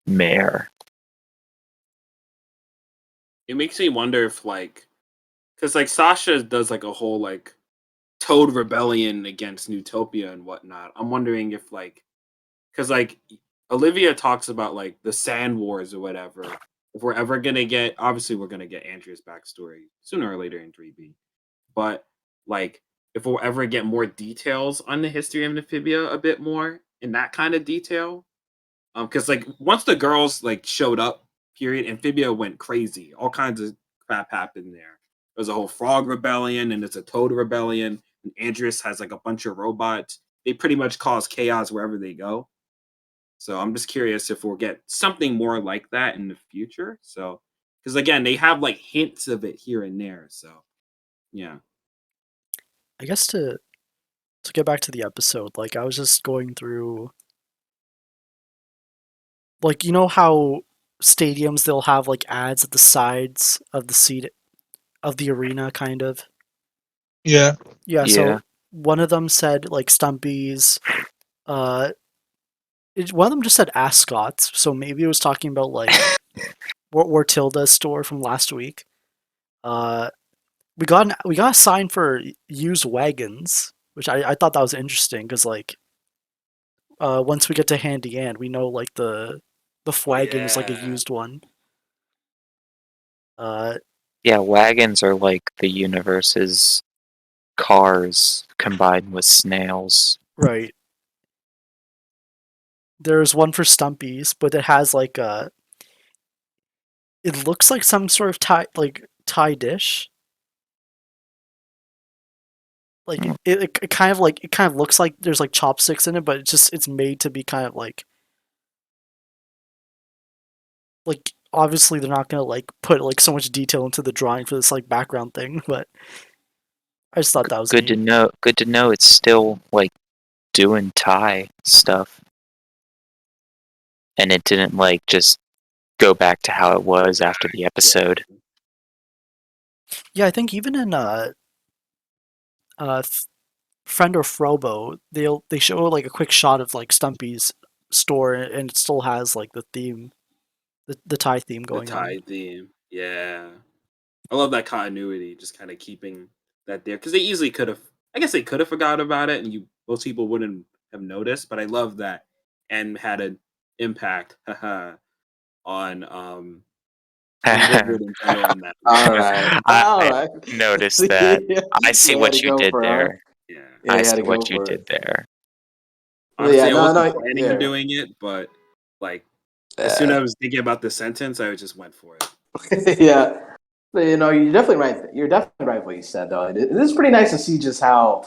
mayor. It makes me wonder if like, because like Sasha does like a whole like Toad rebellion against Newtopia and whatnot. I'm wondering if like, because like Olivia talks about like the Sand Wars or whatever. If we're ever gonna get, obviously we're gonna get Andrea's backstory sooner or later in 3B, but like if we'll ever get more details on the history of Amphibia a bit more in that kind of detail, because like once the girls like showed up, period, Amphibia went crazy. All kinds of crap happened there. There's a whole frog rebellion, and there's a toad rebellion. And Andreas has like a bunch of robots. They pretty much cause chaos wherever they go. So I'm just curious if we'll get something more like that in the future. So, because again, they have like hints of it here and there. So, yeah. I guess to get back to the episode, like I was just going through, like you know how stadiums they'll have like ads at the sides of the seat of the arena, kind of. Yeah. Yeah. Yeah. So one of them said like Stumpy's. One of them just said Ascot, so maybe it was talking about like Wartilda's store from last week. We got a sign for used wagons, which I thought that was interesting because like once we get to Handy Ann, we know like the wagon is like a Yeah. used one. Yeah, wagons are like the universe's cars combined with snails. Right. There's one for Stumpy's, but it has like it looks like some sort of Thai dish. Like it kind of looks like there's like chopsticks in it, but it's made to be kind of like obviously they're not gonna like put like so much detail into the drawing for this like background thing, but I just thought that was Good to neat. know. Good to know it's still like doing Thai stuff, and it didn't like just go back to how it was after the episode. Yeah, I think even in Friend or Frobo, they show like a quick shot of like Stumpy's store, and it still has like the theme, the Thai theme The going on. Thai theme. Yeah. I love that continuity, just kind of keeping that there. Because they easily could have, I guess they could have forgot about it and most people wouldn't have noticed, but I love that and had an impact on Wartwood in general in that. All right. All I right. noticed that. Yeah. I see Yeah, what had to you go did for it, huh? there. Yeah. Yeah, I you had see to go what you for did it. there. Honestly, Yeah, I no, wasn't no, planning on yeah. doing it, but like as soon as I was thinking about the sentence, I just went for it. Yeah. But, you know, you're definitely right. You're definitely right what you said, though. It is pretty nice to see just how,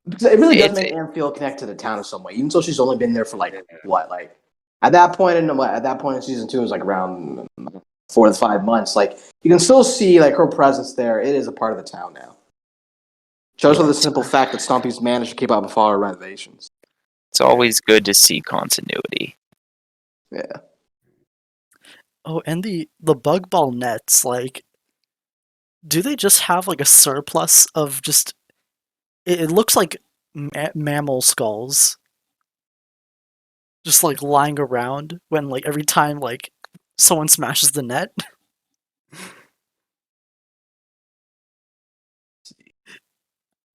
because it really does It's make Anne feel connected to the town in some way, even though she's only been there for like what, like at that point in season 2 it was like around 4 to 5 months. Like you can still see like her presence there. It is a part of the town now. Shows for the simple fact that Stumpy's managed to keep up with all her renovations. it's always good to see continuity. Yeah. Oh, and the Bugball nets, like, do they just have like a surplus of just? It looks like mammal skulls, just like lying around when like every time like someone smashes the net.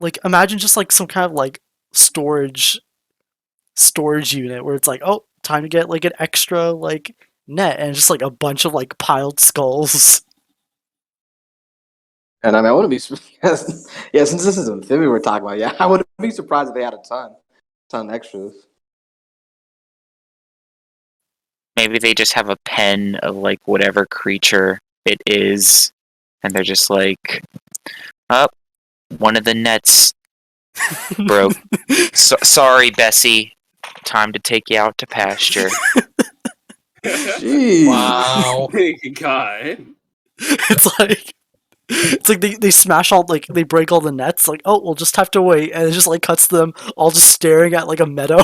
Like imagine just like some kind of like storage unit where it's like, oh, time to get like an extra like net, and just like a bunch of like piled skulls. And I mean, I wouldn't be yeah, since this is Amphibia we're talking about, yeah, I wouldn't be surprised if they had a ton of extras. Maybe they just have a pen of like whatever creature it is, and they're just like, "Oh, one of the nets broke. Sorry, Bessie. Time to take you out to pasture." Jeez. Wow. God. It's like they smash all like they break all the nets, like, oh, we'll just have to wait, and it just like cuts them all just staring at like a meadow.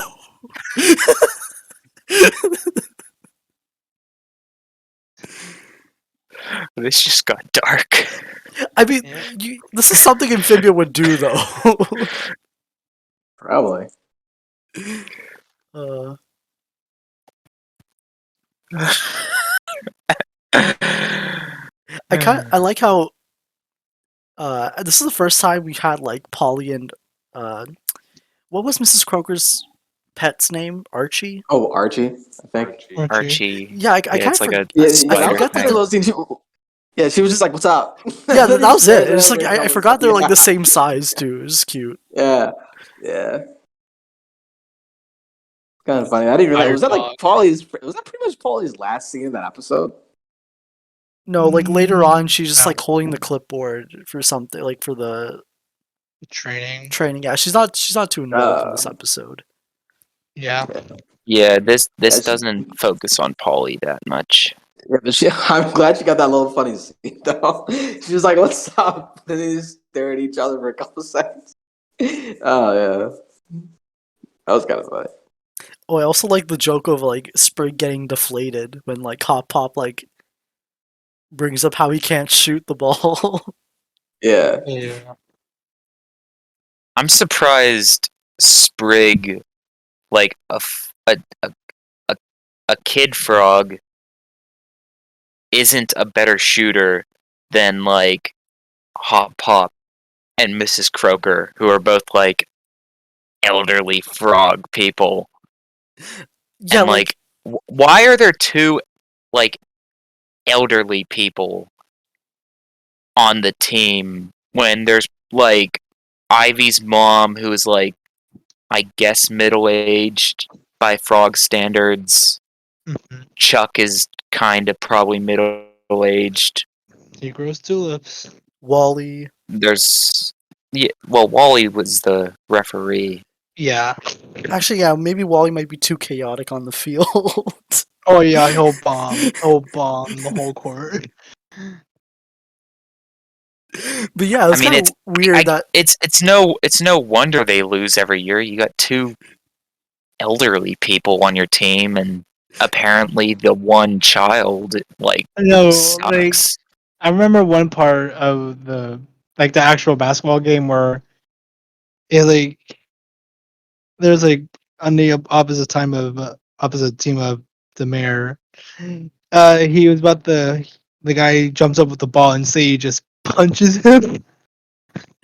This just got dark. I mean, this is something Amphibia would do though. Probably. Uh, I like how this is the first time we had like Polly and uh, what was Mrs. Croker's pet's name? Archie. Oh, Archie, I think. Archie. Archie. Yeah, I Yeah, kind it's of like a Yeah, I that forgot was that. the little scene. Yeah, she was just like, "What's up?" Yeah, Then that he was it. stares It's over like and I goes, forgot they're like yeah. the same size too. It was cute. Yeah, yeah. Kind of funny. I didn't realize. Fire Was that like dog. Paulie's? Was that pretty much Paulie's last scene in that episode? No, like later on, she's just No. like holding the clipboard for something, like for the Training. training. Yeah, she's not too involved in this episode. Yeah. Yeah, this Yeah, doesn't focus on Polly that much. Yeah, but I'm glad she got that little funny scene though. She was like, "What's up?" And they just stare at each other for a couple seconds. Oh yeah, that was kind of funny. Oh, I also like the joke of like Sprig getting deflated when like Hop Pop like brings up how he can't shoot the ball. Yeah, Yeah. I'm surprised Sprig, like a kid frog, isn't a better shooter than like Hop Pop and Mrs. Croker, who are both like elderly frog people. Yeah, And like, why are there two like elderly people on the team when there's like Ivy's mom, who is like, I guess, middle aged by frog standards. Mhm. Chuck is kind of probably middle aged. He grows tulips. Wally. There's well, Wally was the referee. Yeah. Actually, yeah, maybe Wally might be too chaotic on the field. Oh yeah, he'll bomb. He'll bomb the whole court. But yeah, it's I mean, kind of weird that it's no wonder they lose every year. You got two elderly people on your team, and apparently the one child like No, like sucks. I remember one part of the actual basketball game where it like there's like on the opposite team of the mayor. He was about the guy jumps up with the ball and say he just punches him.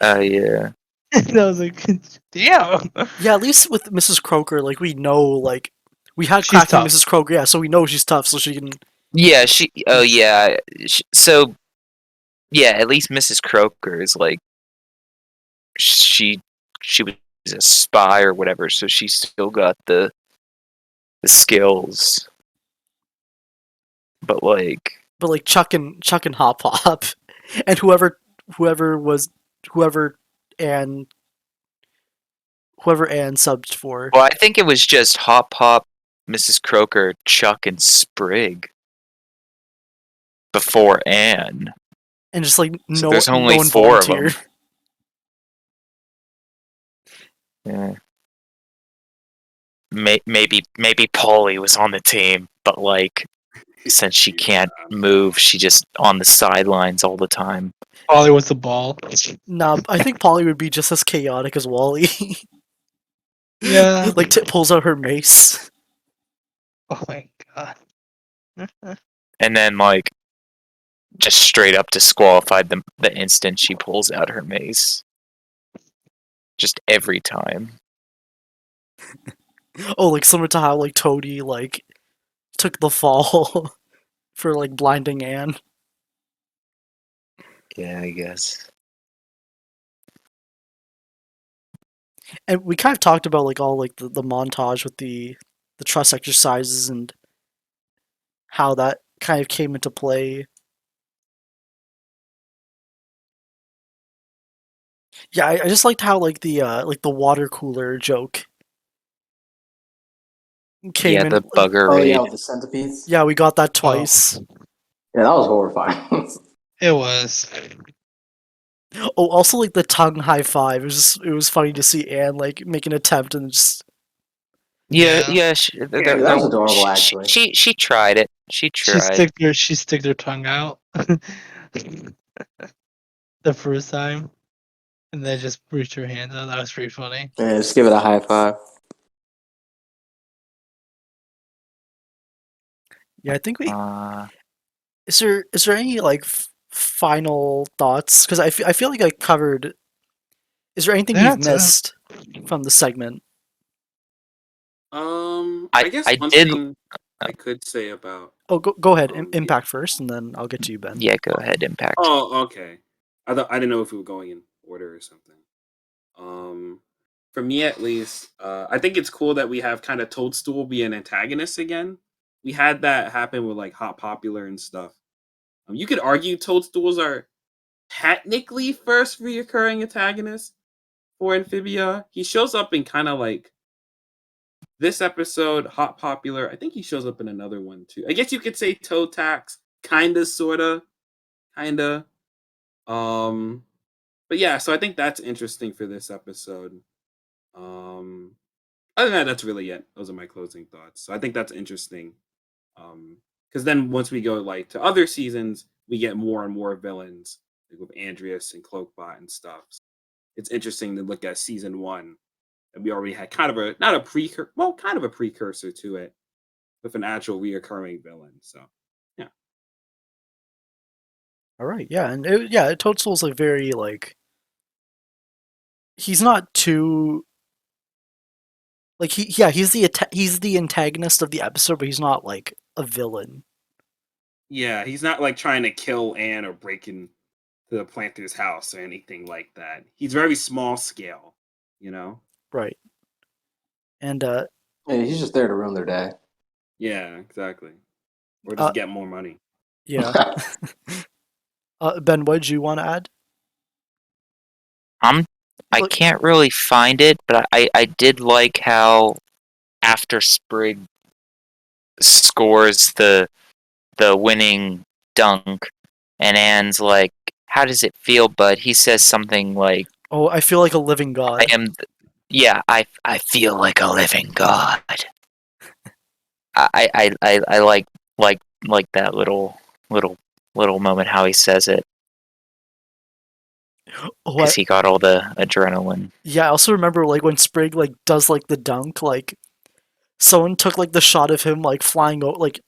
Yeah. And I was like, damn. yeah, at least with Mrs. Croker, like we know like we had She's cracking tough. Mrs. Croker, yeah, so we know she's tough, so she can. Yeah, she. Oh, yeah. So, yeah, at least Mrs. Croker is like she was a spy or whatever, so she still got the skills. But like, Chuck and Hop Hop, and whoever and whoever Anne subbed for. well, I think it was just Hop Hop, Mrs. Croker, Chuck, and Sprig before Anne. And just like So no, there's only no one four of them. volunteered. Yeah. Maybe Polly was on the team, but like, since she can't move, she just on the sidelines all the time. Polly with the ball. Nah, I think Polly would be just as chaotic as Wally. Yeah. like pulls out her mace. Oh my god. And then like, just straight up disqualified the instant she pulls out her mace. Just every time. Oh, like similar to how like Toadie like took the fall for like blinding Anne. Yeah, I guess. And we kind of talked about like all like the montage with the trust exercises and how that kind of came into play. Yeah, I just liked how like the water cooler joke came Yeah, in. the bugger Oh raid. yeah, with the centipedes. Yeah, we got that twice. Yeah, that was horrifying. It was. Oh, also like the tongue high five. It was funny to see Anne like make an attempt and just Yeah, Yeah. yeah. that was adorable, actually. She tried it. She tried. She stick their tongue out. The first time. And then just reached her hand out. That was pretty funny. Yeah, just give it a high five. Yeah, I think we. Uh, Is there any like final thoughts? Because I feel like I covered. Is there anything you've That's missed from the segment? I guess I one did. thing I could say about Oh, go ahead. um, Impact first, and then I'll get to you, Ben. Yeah, go ahead, Impact. Oh, okay. I didn't know if we were going in order or something. For me at least, I think it's cool that we have kind of Toadstool be an antagonist again. We had that happen with like Hot Popular and stuff. You could argue Toadstools are technically first reoccurring antagonist for Amphibia. He shows up in kind of like this episode, Hot Popular. I think he shows up in another one too. I guess you could say Toe Tax, kinda, sorta, kinda. But yeah, so I think that's interesting for this episode. Other than that, that's really it. Those are my closing thoughts. So I think that's interesting. Because then once we go like to other seasons, we get more and more villains, like with Andreas and Cloakbot and stuff. So it's interesting to look at season 1, and we already had kind of a not a precursor, well, kind of a precursor to it, with an actual reoccurring villain. So yeah, All right, yeah, and Toadstool's like very like. He's not too. Like he's the antagonist of the episode, but he's not like a villain. yeah, he's not like trying to kill Anne or break into the planter's house or anything like that. He's very small scale, you know. Right. And Yeah, he's just there to ruin their day. Yeah, exactly. Or just get more money. yeah. Ben, what did you want to add? I Look- can't really find it, but I did like how after Sprig scores the winning dunk, and Anne's like, "How does it feel, bud?" He says something like, Oh, I feel like a living god. "I am." Yeah, I feel like a living god. I like that little moment how he says it, Oh, because he got all the adrenaline. yeah, I also remember like when Sprig like does like the dunk, like someone took like the shot of him like flying like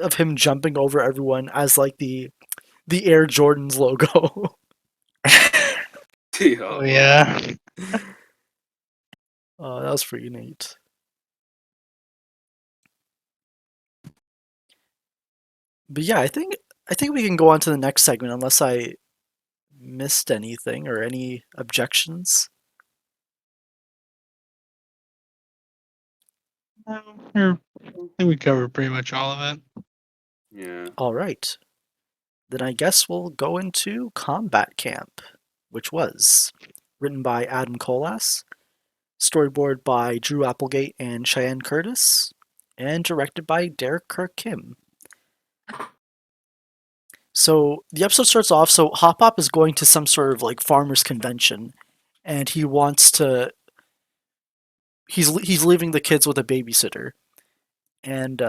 of him jumping over everyone as like the Air Jordans logo. Oh yeah. Oh, that was pretty neat. But yeah, I think we can go on to the next segment unless I missed anything or any objections. I think we covered pretty much all of it. Yeah. All right. Then I guess we'll go into Combat Camp, which was written by Adam Colas, storyboard by Drew Applegate and Cheyenne Curtis, and directed by Derek Kirk Kim. So the episode starts off, so Hop Hop is going to some sort of like farmers convention, and he wants to. He's leaving the kids with a babysitter, and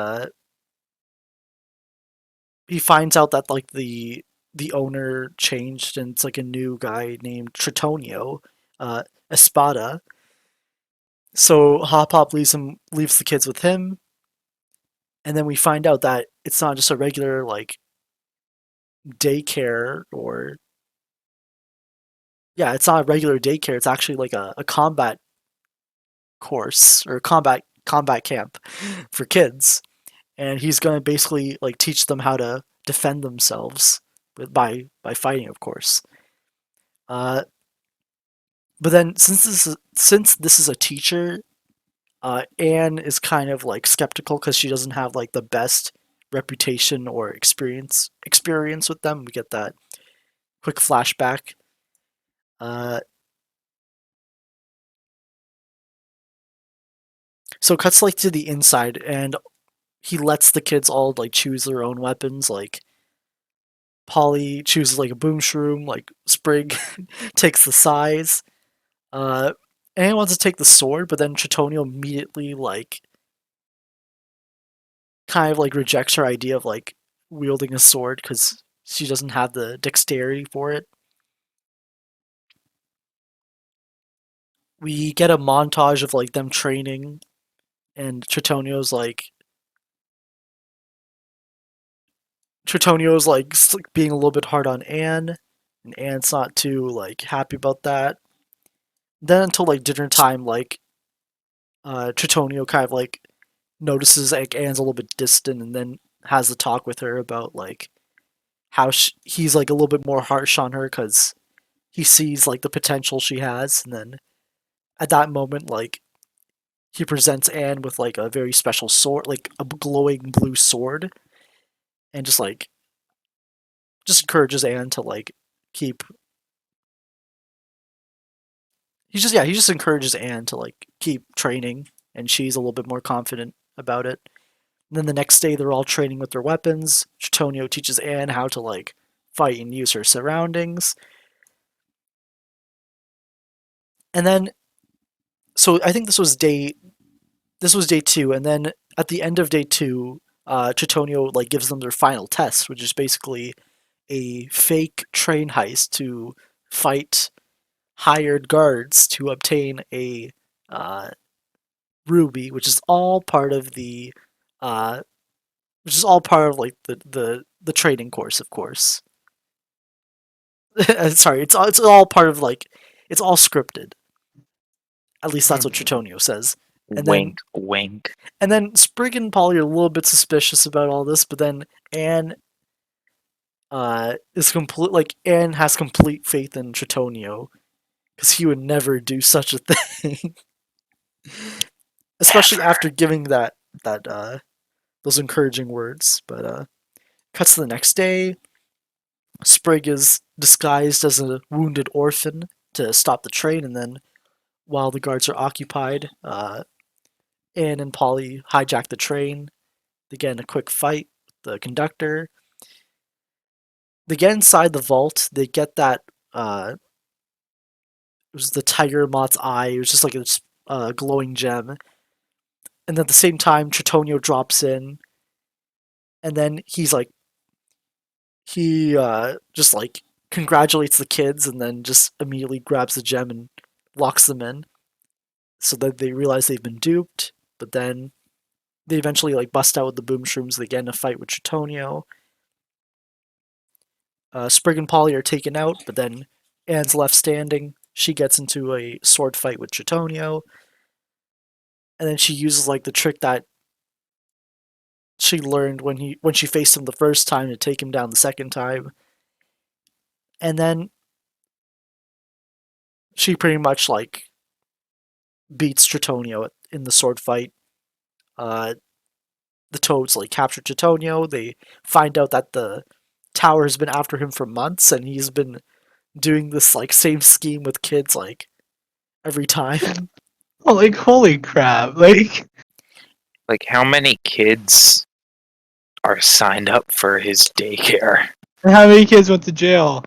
he finds out that like the owner changed, and it's like a new guy named Tritonio, Espada. So Hop Hop leaves the kids with him, and then we find out that it's not just a regular like daycare or yeah, it's not a regular daycare. It's actually like a combat course or combat camp for kids, and he's gonna basically like teach them how to defend themselves by fighting, of course. But then since this is a teacher, Anne is kind of like skeptical because she doesn't have like the best reputation or experience with them. We get that quick flashback. So it cuts like to the inside, and he lets the kids all like choose their own weapons. Like Polly chooses like a boom shroom, like Sprig takes the size. Anne wants to take the sword, but then Tritonio immediately like kind of like rejects her idea of like wielding a sword because she doesn't have the dexterity for it. we get a montage of like them training, and Tritonio's like being a little bit hard on Anne, and Anne's not too like happy about that. Then until like dinner time, like Tritonio kind of like notices like Anne's a little bit distant, and then has a talk with her about like how he's like a little bit more harsh on her because he sees like the potential she has, and then at that moment, like he presents Anne with like a very special sword, like a glowing blue sword, and just encourages Anne to like keep. He just encourages Anne to like keep training, and she's a little bit more confident about it. And then the next day, they're all training with their weapons. Tritonio teaches Anne how to like fight and use her surroundings. And then, so I think this was day 2, and then at the end of day 2, Tritonio like gives them their final test, which is basically a fake train heist to fight hired guards to obtain a ruby, which is all part of the like the training course, of course. Sorry, it's all part of like it's all scripted. At least that's what Tritonio says. And Wink, wink. And then Sprig and Polly are a little bit suspicious about all this, but then Anne Anne has complete faith in Tritonio because he would never do such a thing. Especially after giving that those encouraging words. But cuts to the next day. Sprig is disguised as a wounded orphan to stop the train, and then while the guards are occupied, Anne and Polly hijack the train. They get in a quick fight with the conductor. They get inside the vault. They get that it was the tiger moth's eye. It was just like a glowing gem. And at the same time, Tritonio drops in, and then he just like congratulates the kids, and then just immediately grabs the gem and locks them in, so that they realize they've been duped. But then they eventually like bust out with the boom shrooms. They get in a fight with Tritonio. Sprig and Polly are taken out, but then Anne's left standing. She gets into a sword fight with Tritonio, and then she uses like the trick that she learned when she faced him the first time to take him down the second time. And then she pretty much like beats Tritonio in the sword fight. The Toads like capture Tritonio. They find out that the tower has been after him for months, and he's been doing this like same scheme with kids like every time. Oh, like holy crap! Like how many kids are signed up for his daycare? how many kids went to jail?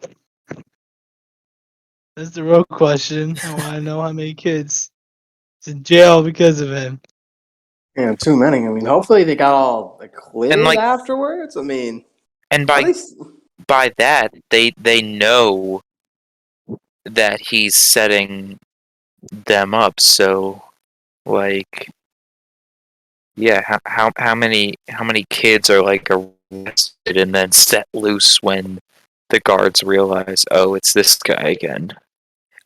That's the real question. I want to know how many kids is in jail because of him. Yeah, too many. I mean, hopefully they got all acquitted And, like- afterwards. I mean, And at least by that, they know that he's setting them up. So, like, yeah, how many kids are like arrested and then set loose when the guards realize, oh, it's this guy again?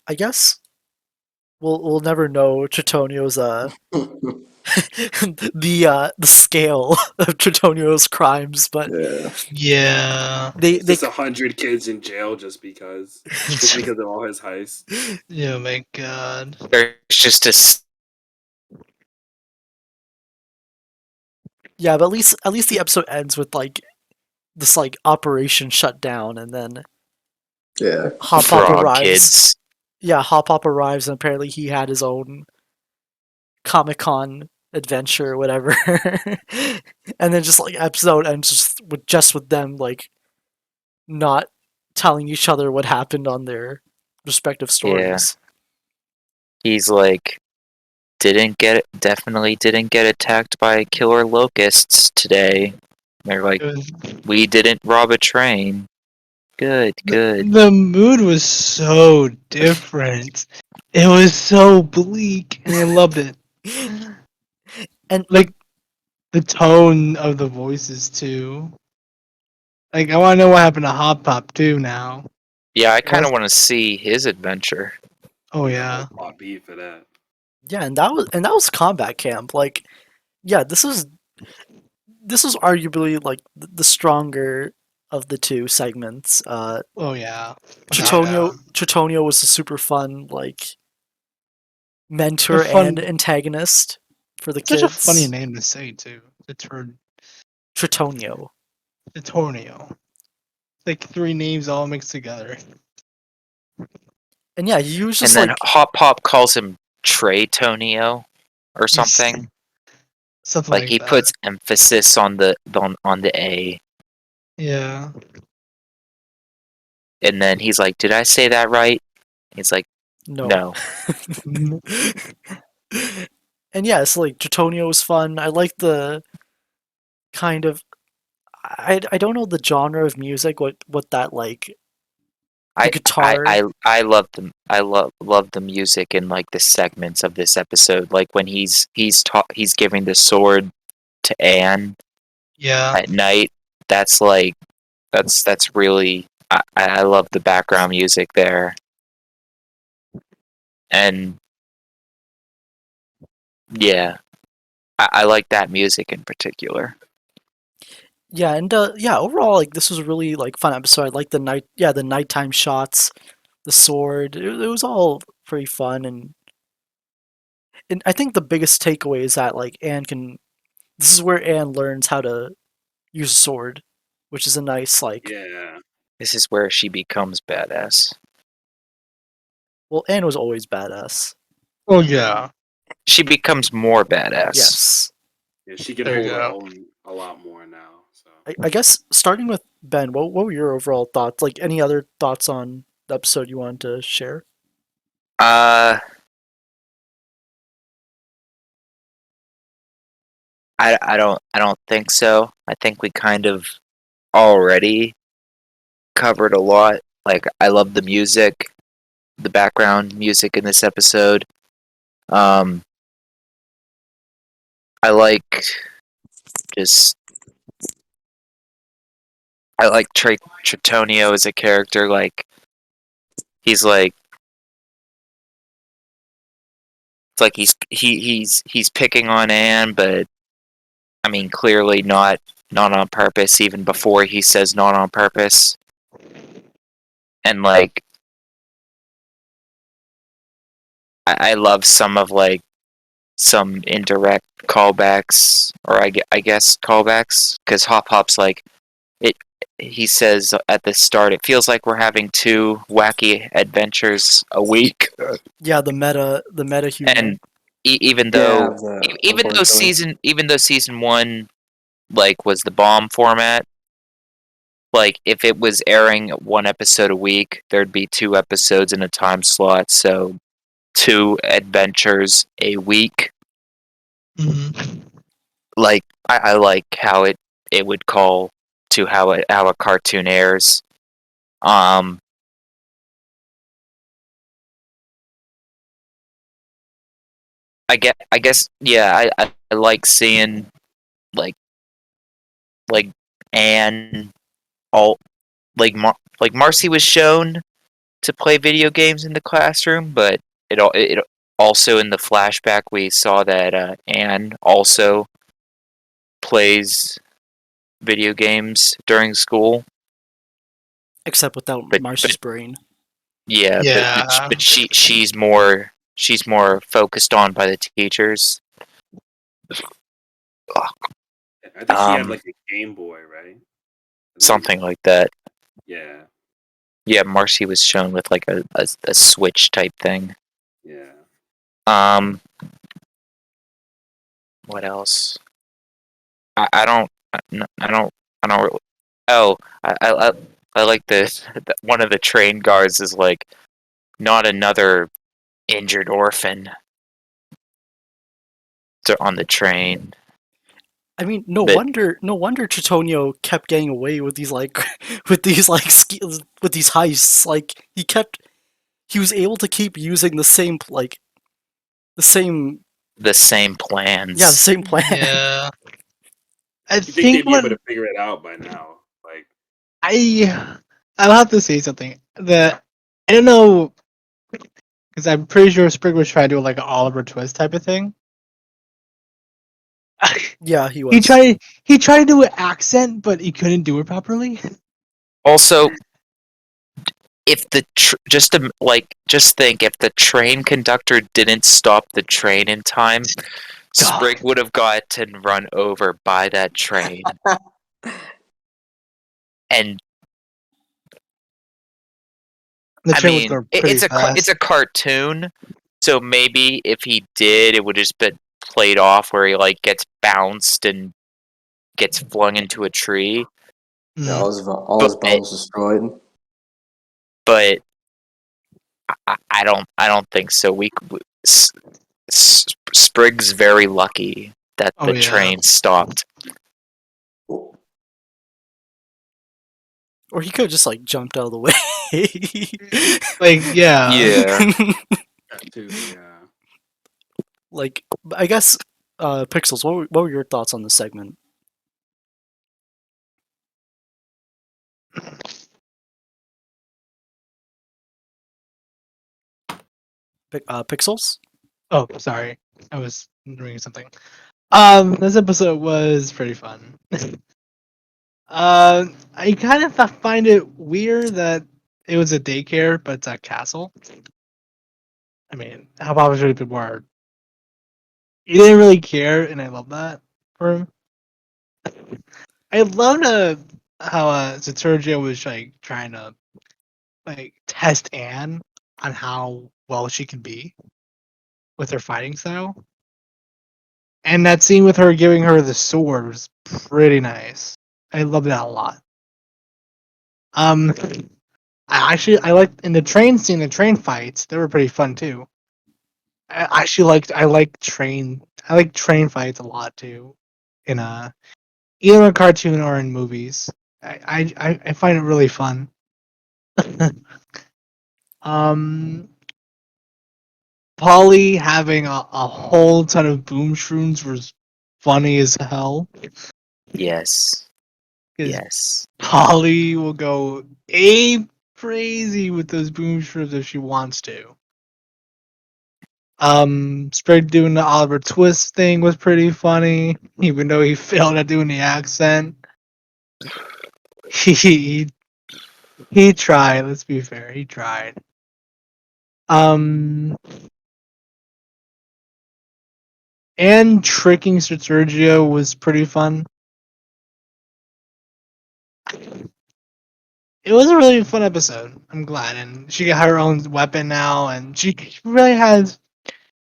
I guess we'll never know Tritonio's the scale of Tritonio's crimes, but yeah. Yeah. they There's 100 kids in jail just because of all his heists. Oh my god. There's just a yeah, but at least the episode ends with like this like operation shut down, and then Yeah. Hop Pop frog arrives. kids. Yeah, Hop Pop arrives, and apparently he had his own Comic-Con adventure or whatever. And then just like episode ends just with them like not telling each other what happened on their respective stories. He's like, definitely didn't get attacked by killer locusts today. They're like, It was, we didn't rob a train. Good. the mood was so different. It was so bleak, and I loved it. And Like the tone of the voices too. Like I want to know what happened to Hop Pop too now. Yeah, I kind of What's- want to see his adventure. Oh yeah. Plot B for that. yeah, and that was combat camp. Like, yeah, this is arguably like the stronger of the two segments. Oh yeah. Tritonio was a super fun like They're mentor and fun. antagonist for the Such a kids. funny name to say too. Tritonio. Tritonio. Like three names all mixed together. And yeah, he was And just then like Hop Pop calls him Trey Tonio or something. Something Like like he that. puts emphasis on the A. Yeah. And then he's like, "Did I say that right?" He's like, no. "No." And yeah, it's like Tritonio was fun. I like the kind of I don't know the genre of music, what that like the I guitar. I love them. I love the music and like the segments of this episode. Like when he's giving the sword to Anne Yeah. at night. That's like that's really I love the background music there. And yeah, I like that music in particular. Yeah, and yeah, overall like this was a really like fun episode. I like the nighttime shots, the sword. It was all pretty fun and I think the biggest takeaway is that like Anne can this is where Anne learns how to use a sword, which is a nice like Yeah. This is where she becomes badass. well, Anne was always badass. Oh yeah. She becomes more badass. Yes. Yeah, she can There you hold her go. own a lot more now. So I guess starting with Ben, what were your overall thoughts? Like any other thoughts on the episode you wanted to share? Uh, I don't think so. I think we kind of already covered a lot. Like I love the music, the background music in this episode. Um, I like just I like Tritonio as a character. Like he's like it's like he's picking on Anne, but I mean clearly not on purpose. Even before he says not on purpose, and like I love some of like some indirect callbacks, or I guess callbacks, because Hop Hop's like it. He says at the start, it feels like we're having two wacky adventures a week, Yeah, the meta humor. and even Yeah, though even though season one like was the bomb format, like if it was airing one episode a week, there'd be two episodes in a time slot, so two adventures a week. Mm-hmm. Like I like how it would call to how a cartoon airs. Um, I guess yeah. I like seeing like like Anne all like Marcy was shown to play video games in the classroom, but it also in the flashback we saw that Anne also plays video games during school. Except without But Marcy's brain. yeah, Yeah. but she's more focused on by the teachers. I think she had Um, like a Game Boy, right? something like that. Yeah. Yeah, Marcy was shown with like a Switch type thing. Yeah. Um, what else? I don't I don't I don't really, oh I like this. One of the train guards is like not another injured orphan on the train. I mean, no But wonder Tritonio kept getting away with these like with these heists. Like he was able to keep using the same plans. The same Yeah, the same plan. Yeah. I You think think they'd be what able to figure it out by now? Like, I'll have to say something that I don't know because I'm pretty sure Sprig was trying to do like an Oliver Twist type of thing. Yeah, he was. He tried to do an accent, but he couldn't do it properly. Also, if the just think if the train conductor didn't stop the train in time, Sprig would have gotten run over by that train. And The I train was mean, going pretty it's fast. a cartoon, so maybe if he did, it would just been played off where he like gets bounced and gets flung into a tree. Yeah, all his But bones destroyed. but I don't think so. Sprig's very lucky that Oh, the yeah. train stopped. Or he could have just like jumped out of the way. Like, yeah. Yeah. that too, yeah. Like, I guess, Pixels, what were your thoughts on this segment? Pixels? Oh, sorry. I was doing something. This episode was pretty fun. I kind of find it weird that it was a daycare, but it's a castle. I mean, how about was really been more? He didn't really care, and I love that for him. I love how Saturgia was like trying to like test Anne on how well she can be with her fighting style. And that scene with her giving her the sword was pretty nice. I love that a lot. I liked in the train scene, the train fights, they were pretty fun too. I like train fights a lot too. In either in a cartoon or in movies. I find it really fun. um Polly having a whole ton of boom shrooms was funny as hell. Yes. 'Cause Yes. Polly will go ape crazy with those boom shrooms if she wants to. Sprig doing the Oliver Twist thing was pretty funny, even though he failed at doing the accent. He he tried. Let's be fair, he tried. And tricking Sir Sergio was pretty fun. It was a really fun episode. I'm glad, and she got her own weapon now, and she really has.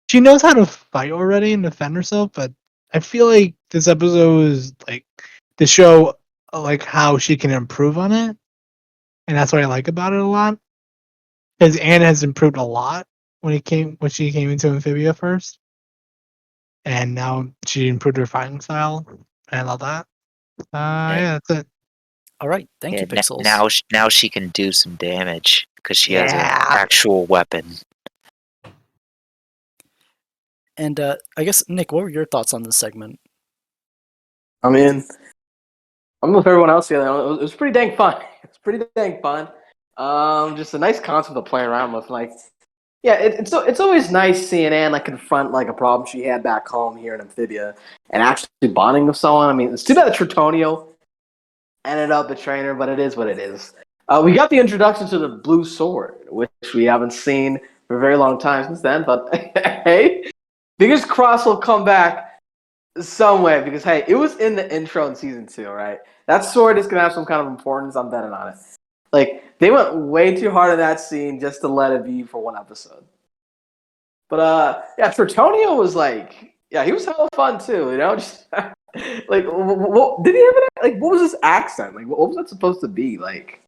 She knows how to fight already and defend herself, but I feel like this episode is like to show like how she can improve on it, and that's what I like about it a lot. Because Anne has improved a lot when she came into Amphibia first, and now she improved her fighting style, and I love that. Yeah, that's it. All right, thank Yeah, you, Pixels. now she can do some damage because she has an Yeah. actual weapon. And I guess, Nick, what were your thoughts on this segment? I mean, I'm with everyone else here. It was pretty dang fun. It's pretty dang fun. Just a nice concept to play around with. Like, yeah, it's always nice seeing Anne like confront like a problem she had back home here in Amphibia and actually bonding with someone. I mean, it's too bad that Tritonio ended up betraying her, but it is what it is. We got the introduction to the blue sword, which we haven't seen for a very long time since then. But hey, fingers crossed will come back some way because hey, it was in the intro in season 2, right? That sword is gonna have some kind of importance. I'm betting on it. Like they went way too hard in that scene just to let it be for one episode. But yeah, Tritonio was like, yeah, he was hella fun too. You know, just like, what, did he have like? What was his accent? Like, what was that supposed to be? Like,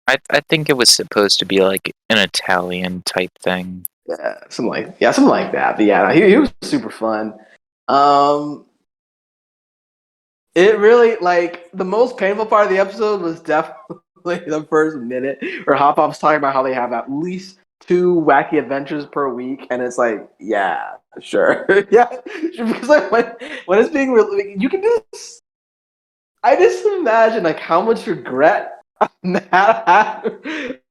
I think it was supposed to be like an Italian type thing. yeah, something like that. But yeah, he was super fun. It really like the most painful part of the episode was definitely the first minute where Hop Pop's talking about how they have at least 2 wacky adventures per week, and it's like, yeah, sure, yeah, sure, because like when it's being you can just I just imagine like how much regret that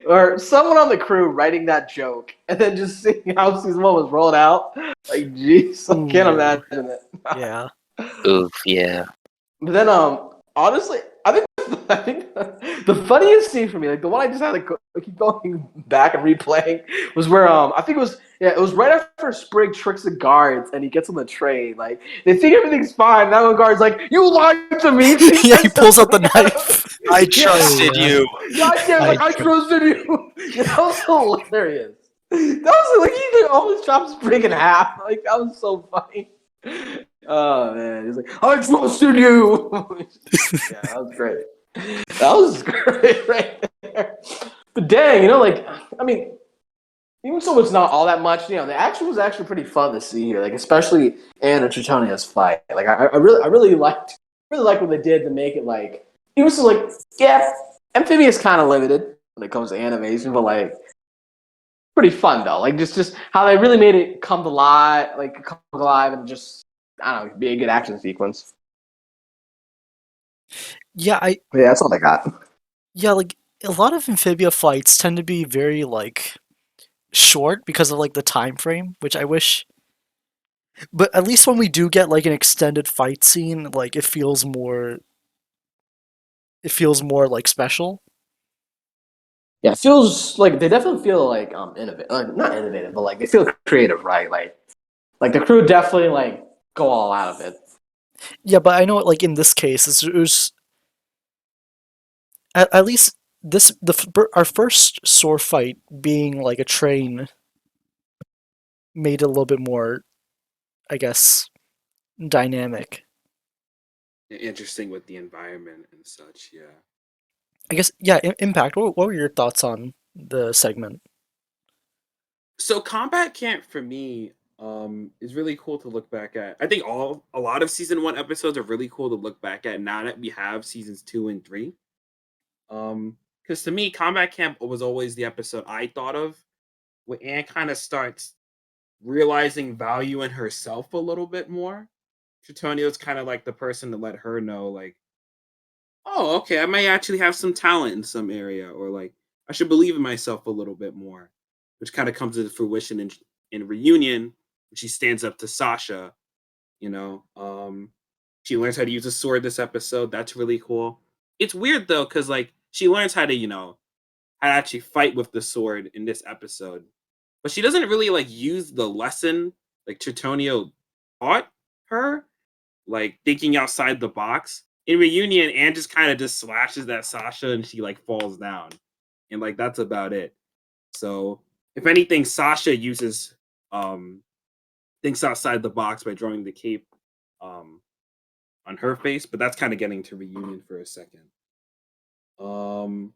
or someone on the crew writing that joke and then just seeing how season 1 was rolled out. Like, jeez, I can't Ooh. imagine it. Yeah. Oof, yeah. But then, honestly, I think the funniest scene for me, like the one I just had to keep going back and replaying, was where I think it was right after Sprig tricks the guards and he gets on the train. Like they think everything's fine. Now the guard's like, "You lied to me." Yeah, he pulls out the knife. I Yeah. trusted Yeah. you. Yeah, like I trusted you. That was hilarious. That was like he like, almost chopped Sprig in half. Like that was so funny. Oh man, he's like, I trusted you. Yeah, that was great. That was great right there. But dang, like I mean, even so it's not all that much, the action was actually pretty fun to see here. Like especially Anne and Tritonia's fight. Like I really liked what they did to make it like it was like, yeah, Amphibia's kind of limited when it comes to animation, but like pretty fun though. Like just how they really made it come to life, and just I don't know, be a good action sequence. Yeah, Yeah, that's all I got. like a lot of Amphibia fights tend to be very like short because of like the time frame, which I wish. But at least when we do get like an extended fight scene, like it feels more. It feels more like special. Yeah, it feels like they definitely feel like innovative, not innovative, but like they feel creative, right? Like the crew definitely like go all out of it. Yeah, but I know like in this case, it was at least our first sword fight being like a train made it a little bit more, I guess, dynamic. Interesting with the environment and such. Yeah. I guess yeah. Impact. What were your thoughts on the segment? So combat camp for me is really cool to look back at. I think a lot of season 1 episodes are really cool to look back at now that we have seasons 2 and 3. Because to me, combat camp was always the episode I thought of where Anne kind of starts realizing value in herself a little bit more. Tritonio's kind of like the person to let her know, like, oh, okay, I might actually have some talent in some area, or like I should believe in myself a little bit more, which kind of comes to fruition in reunion. When she stands up to Sasha, you know. She learns how to use a sword this episode. That's really cool. It's weird though, because like she learns how to, how to actually fight with the sword in this episode, but she doesn't really like use the lesson like Tritonio taught her, like thinking outside the box. In reunion, Anne just kind of just slashes at Sasha and she like falls down. And like that's about it. So if anything, Sasha uses thinks outside the box by drawing the cape um on her face, but that's kind of getting to reunion for a second. Um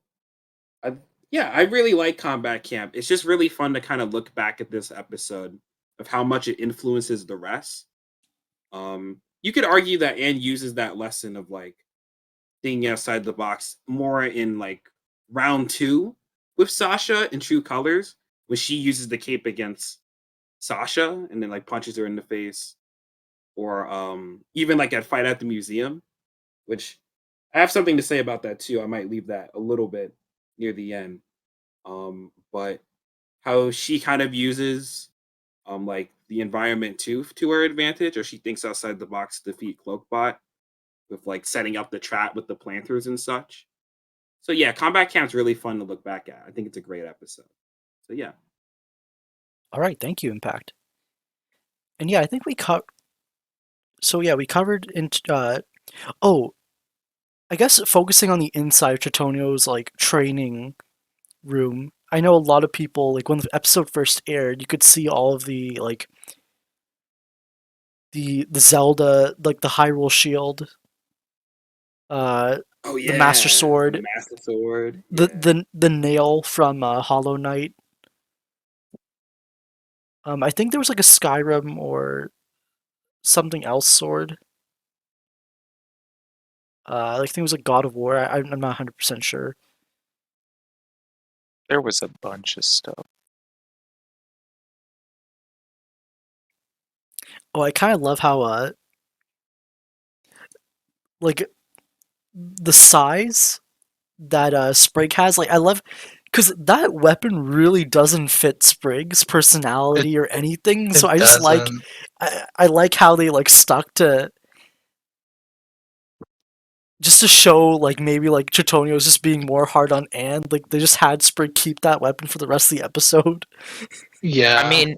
I Yeah, I really like Combat Camp. It's just really fun to kind of look back at this episode of how much it influences the rest. You could argue that Anne uses that lesson of like thinking outside the box more in like round 2 with Sasha in True Colors, when she uses the cape against Sasha and then like punches her in the face, or even like at Fight at the Museum, which I have something to say about that too. I might leave that a little bit near the end. But how she kind of uses like the environment too to her advantage, or she thinks outside the box to defeat Cloakbot with like setting up the trap with the planters and such. So yeah, Combat Camp's really fun to look back at. I think it's a great episode. So yeah. All right, thank you, Impact. And yeah, I think we cut. So yeah, we covered in. Oh, I guess focusing on the inside of Tritonio's like training room. I know a lot of people like when the episode first aired, you could see all of the like the Zelda, like the Hyrule Shield, uh, Oh the Master yeah, the Sword, Master Sword. the Yeah. the nail from Hollow Knight. I think there was like a Skyrim or something else sword. I think it was like God of War. I'm not 100% sure. There was a bunch of stuff. Oh, I kind of love how like the size that Sprig has. Like I love because that weapon really doesn't fit Sprig's personality or anything. So It I just like doesn't. I like how they like stuck to just to show like maybe like Tritonio's just being more hard on Anne. Like they just had Sprig keep that weapon for the rest of the episode. Yeah. I mean,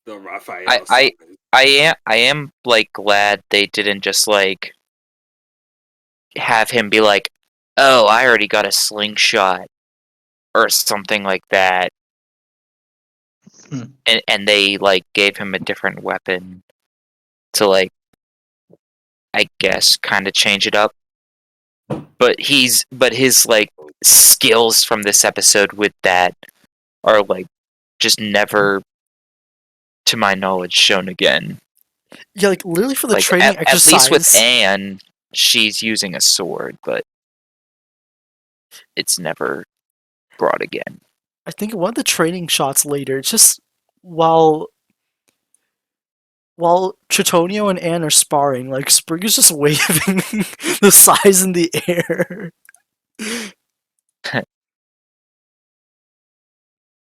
The Raphael I stuff. I am like glad they didn't just like have him be like, "Oh, I already got a slingshot," or something like that. Hmm. And they like gave him a different weapon to like, I guess, kind of change it up. But his like skills from this episode with that are like just never, to my knowledge, shown again. Yeah, like literally for the Like training at least with exercise. Anne, she's using a sword, but it's never brought again. I think one of the training shots later, it's just while Tritonio and Anne are sparring, like Sprig is just waving the size in the air.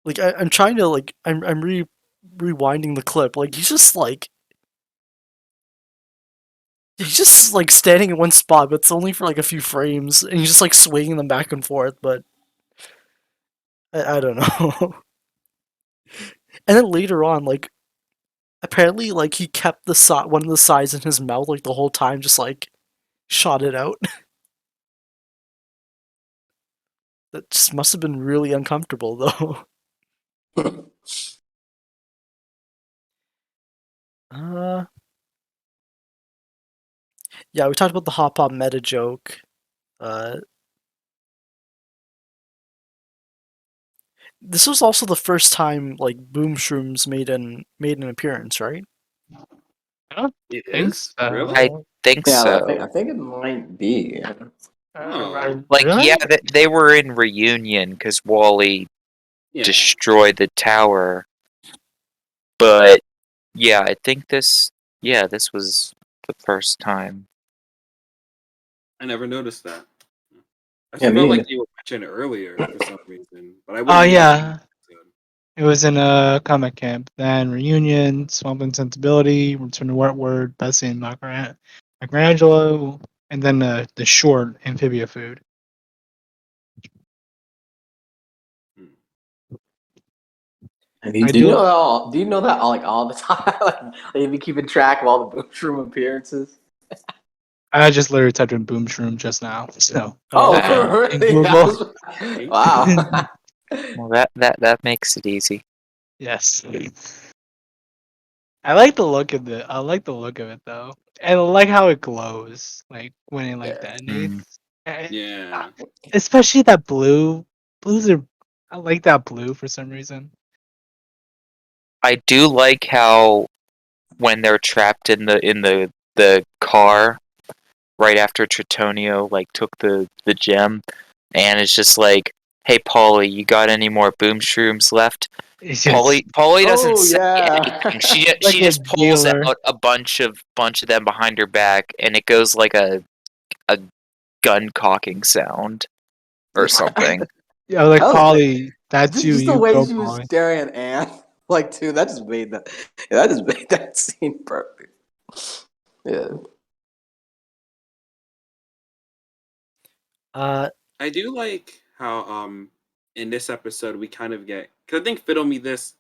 Like I'm trying to like rewinding the clip. Like he's just like standing in one spot, but it's only for like a few frames, and he's just like swinging them back and forth. But I don't know. And then later on, like apparently, like he kept the one of the sides in his mouth like the whole time, just like shot it out. That just must have been really uncomfortable, though. Uh, yeah, we talked about the hop pop meta joke. Uh, this was also the first time like Boom Shrooms made an appearance, right? I don't It think is? so. Really? I think Yeah, so. I think it might be. Yeah. Like, Really? yeah, they were in reunion because Wally Yeah. destroyed the tower. But yeah, I think this was the first time. I never noticed that. I Yeah, felt me like neither. you were mentioned earlier for some reason, but I Oh wouldn't have known. yeah. It was in a comic camp. Then reunion, Swamp and Sensibility, Return to Wartwood, Bessie and Michelangelo, and then the short Amphibia Food. And do I you do. know that all? Do you know that all the time? Like you've been keeping track of all the Boom Shroom appearances. I just literally typed in Boom Shroom just now. So Oh, Okay. in really? Google. Wow. Well, that makes it easy. Yes. I like the look of it. I like the look of it though, and I like how it glows, like when it like Yeah. detonates. Yeah. Especially that blue. Blues are. I like that blue for some reason. I do like how when they're trapped in the car right after Tritonio like took the gem, and it's just like, "Hey, Polly, you got any more boom shrooms left?" It's just Polly doesn't Oh say yeah. anything. like She a just pulls dealer. out a bunch of them behind her back, and it goes like a gun cocking sound or something. Yeah, like That was great. Polly. That's you. Just the You way go, she was Polly. staring at Anne, like, dude, that just made that scene perfect. Yeah. I do like how in this episode we kind of get, because I think Fiddle Me This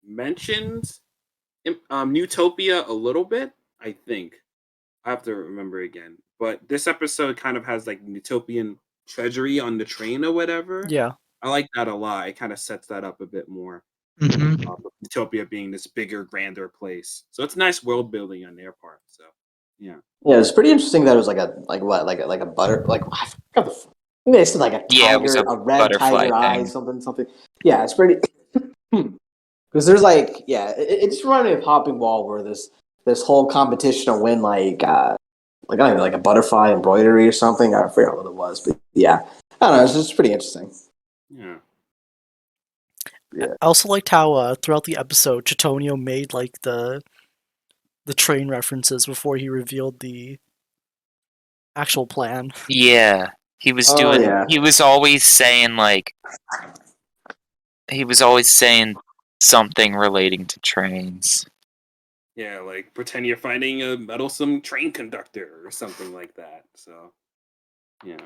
mentions Utopia a little bit. I think I have to remember again, but this episode kind of has like utopian treasury on the train or whatever. Yeah. I like that a lot. It kind of sets that up a bit more. Hmm. Utopia being this bigger, grander place, so it's nice world building on their part. So yeah, Yeah, it's pretty interesting that it was like a butter I forgot I think they said like a Yeah, it was tiger, a a red butterfly tiger eye, thing. something. Yeah, it's pretty because there's like it just reminded me of Hopping Wall where this whole competition to win like I don't know like a butterfly embroidery or something. I forgot what it was, but yeah, I don't know. It's just pretty interesting. yeah. I also liked how throughout the episode, Tritonio made like the the train references before he revealed the actual plan. Yeah, he was Oh, doing. yeah. He was always saying like. He was always saying something relating to trains. Yeah, like pretend you're finding a meddlesome train conductor or something like that. So, yeah.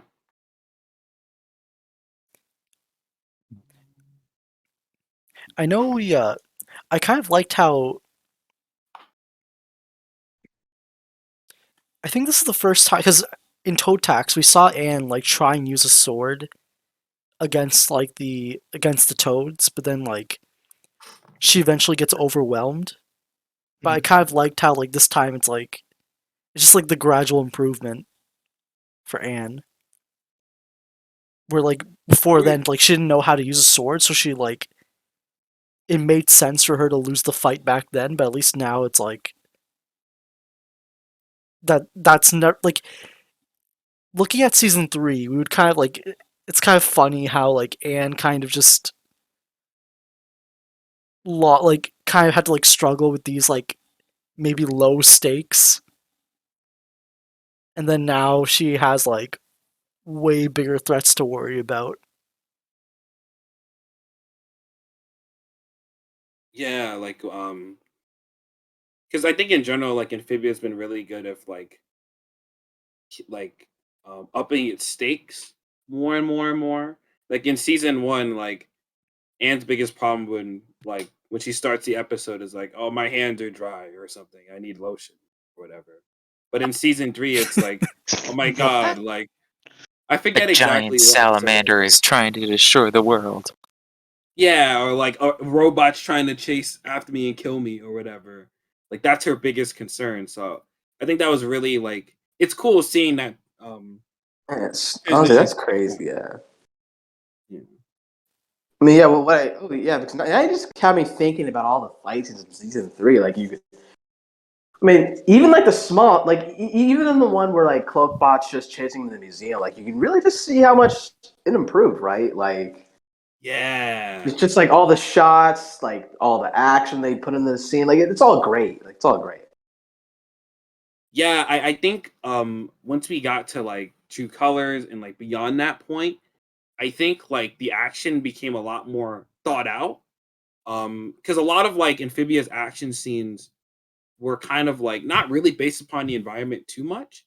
I know we. I kind of liked how. I think this is the first time because in Toe Tax we saw Anne like try and use a sword against the toads, but then like she eventually gets overwhelmed. But I kind of liked how like this time it's just like the gradual improvement for Anne. Where like before then like she didn't know how to use a sword, so she like it made sense for her to lose the fight back then, but at least now it's like that's not like looking at season 3, we would kind of like it's kind of funny how like Anne kind of just like kind of had to like struggle with these like maybe low stakes, and then now she has like way bigger threats to worry about. Yeah, like because I think in general, like Amphibia's been really good at like upping its stakes more and more and more. Like in season 1, like Anne's biggest problem when she starts the episode is like, oh, my hands are dry or something. I need lotion or whatever. But in season 3, it's like, oh my god, like I A forget exactly giant what episode it salamander is trying to destroy the world. Yeah, or like robots trying to chase after me and kill me or whatever. Like that's her biggest concern. So I think that was really like it's cool seeing that Honestly, transition. that's crazy. Yeah. Yeah. I mean, yeah. Well, because now it just got me thinking about all the fights in season 3. Like you could, I mean, even like the small, like even in the one where like Cloakbot's just chasing the museum, like you can really just see how much it improved, right? Like Yeah. it's just like all the shots, like all the action they put in the scene, like it's all great. Like it's all great. Yeah, I think once we got to like True Colors and like beyond that point, I think like the action became a lot more thought out. Because a lot of like Amphibia's action scenes were kind of like not really based upon the environment too much.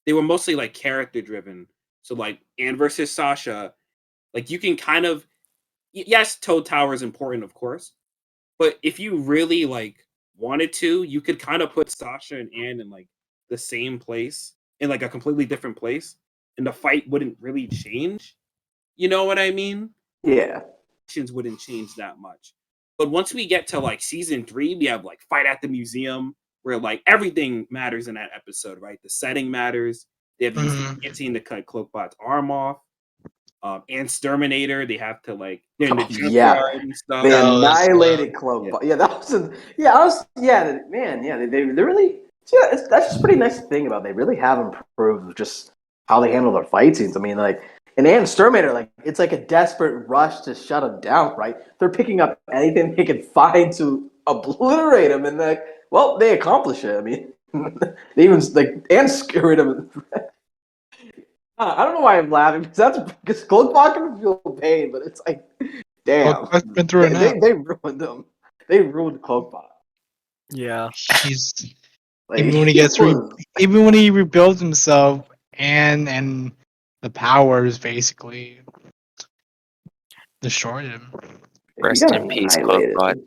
They were mostly like character driven. So like Anne versus Sasha, like you can kind of yes, Toad Tower is important, of course, but if you really like wanted to, you could kind of put Sasha and Anne in like the same place in like a completely different place, and the fight wouldn't really change. You know what I mean? Yeah. Actions wouldn't change that much. But once we get to like season 3, we have like fight at the museum where like everything matters in that episode, right? The setting matters. They have used the guillotine to cut Cloakbot's arm off. And Terminator, they have to like they're in the Yeah. junkyard and stuff. They That was, annihilated Cloakbot. Yeah, that was. Man. Yeah, they really. Yeah, that's just a pretty nice thing about. They really have improved just how they handle their fight scenes. I mean, like in Ant Terminator, like it's like a desperate rush to shut them down. Right? They're picking up anything they can find to obliterate him, and like, well, they accomplish it. I mean, they even like and screwed him. I don't know why I'm laughing because Cloakbot can feel pain, but it's like, damn, I've been through it now. they ruined them. They ruined Cloakbot. Yeah. He's Like, even when he gets even when he rebuilds himself and the powers basically destroyed him. Rest in peace, Cloakbot.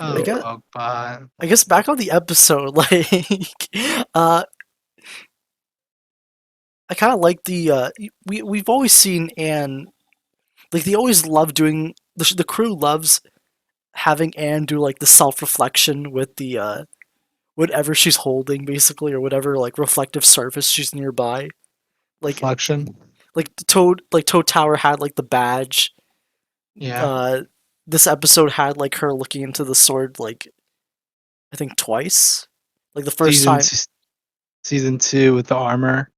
Oh, I guess- Bugball. I guess back on the episode, like, I kind of like we've always seen Anne, like they always love doing the crew loves having Anne do like the self reflection with the whatever she's holding basically or whatever like reflective surface she's nearby. Like Reflection. Toad Tower had like the badge. Yeah. This episode had like her looking into the sword like I think twice. Like the first time. Season 2 with the armor.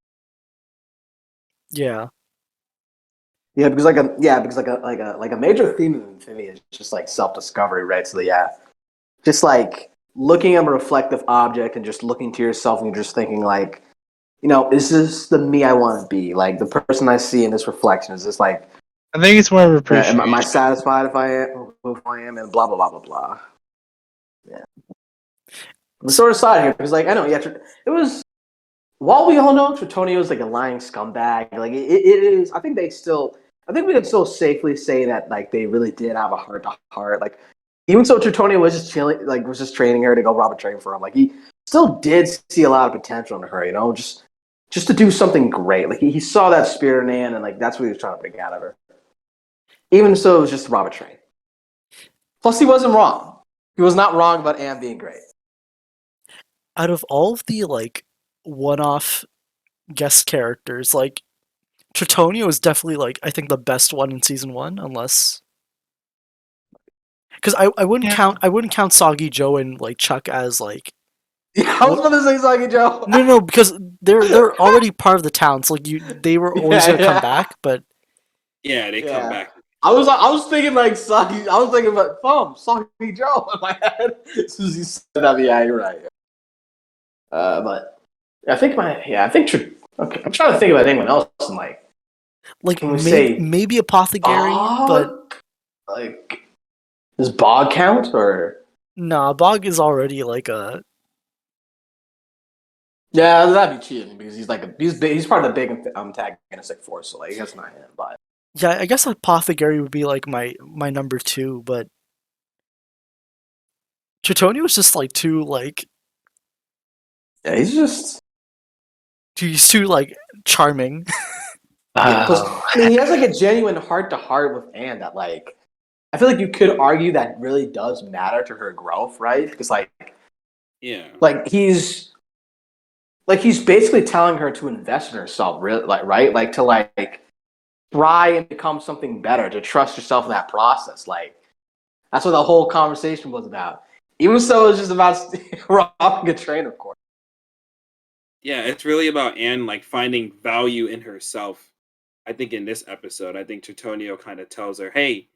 Yeah. yeah, because like a major theme of Amphibia is just like self discovery, right? So yeah, just like looking at a reflective object and just looking to yourself and you're just thinking like, is this the me I want to be? Like the person I see in this reflection, is this like, I think it's more of appreciation. am I satisfied if I am who I am, and blah blah blah blah blah. Yeah, I'm sort of sad here because like I know, yeah, it was. While we all know Tritonio is like a lying scumbag, like it is. I think we can still safely say that like they really did have a heart to heart. Like even so, Tritonio was just chilling, like was just training her to go rob a train for him. Like he still did see a lot of potential in her, just to do something great. Like he saw that spirit in Anne, and like that's what he was trying to bring out of her. Even so, it was just to rob a train. Plus, he wasn't wrong. He was not wrong about Anne being great. Out of all of the like one-off guest characters, like Tritonio is definitely like I think the best one in season 1, unless because I wouldn't count Soggy Joe and like Chuck as like Yeah, I was going to say Soggy Joe. no because they're already part of the town, so like they were always gonna come back, but Yeah, they come back. I was thinking like Soggy. I was thinking about Soggy Joe in my head. As soon as you said that, yeah, you're right. But I think okay. I'm trying to think about anyone else in like maybe Apothecary, but like does Bog count or nah, Bog is already like a yeah, that'd be cheating because he's like he's part of the big antagonistic force, so like I guess not him, but yeah, I guess Apothecary would be like my number 2, but Tritonio was just like too like yeah, he's too like charming. I mean, he has like a genuine heart to heart with Anne that like I feel like you could argue that really does matter to her growth, right? Because like he's basically telling her to invest in herself, really, like right, like to like try and become something better, to trust yourself in that process. Like that's what the whole conversation was about. Even so, it's just about robbing a train, of course. Yeah, it's really about Anne like finding value in herself. I think in this episode, I think Tritonio kind of tells her, "Hey,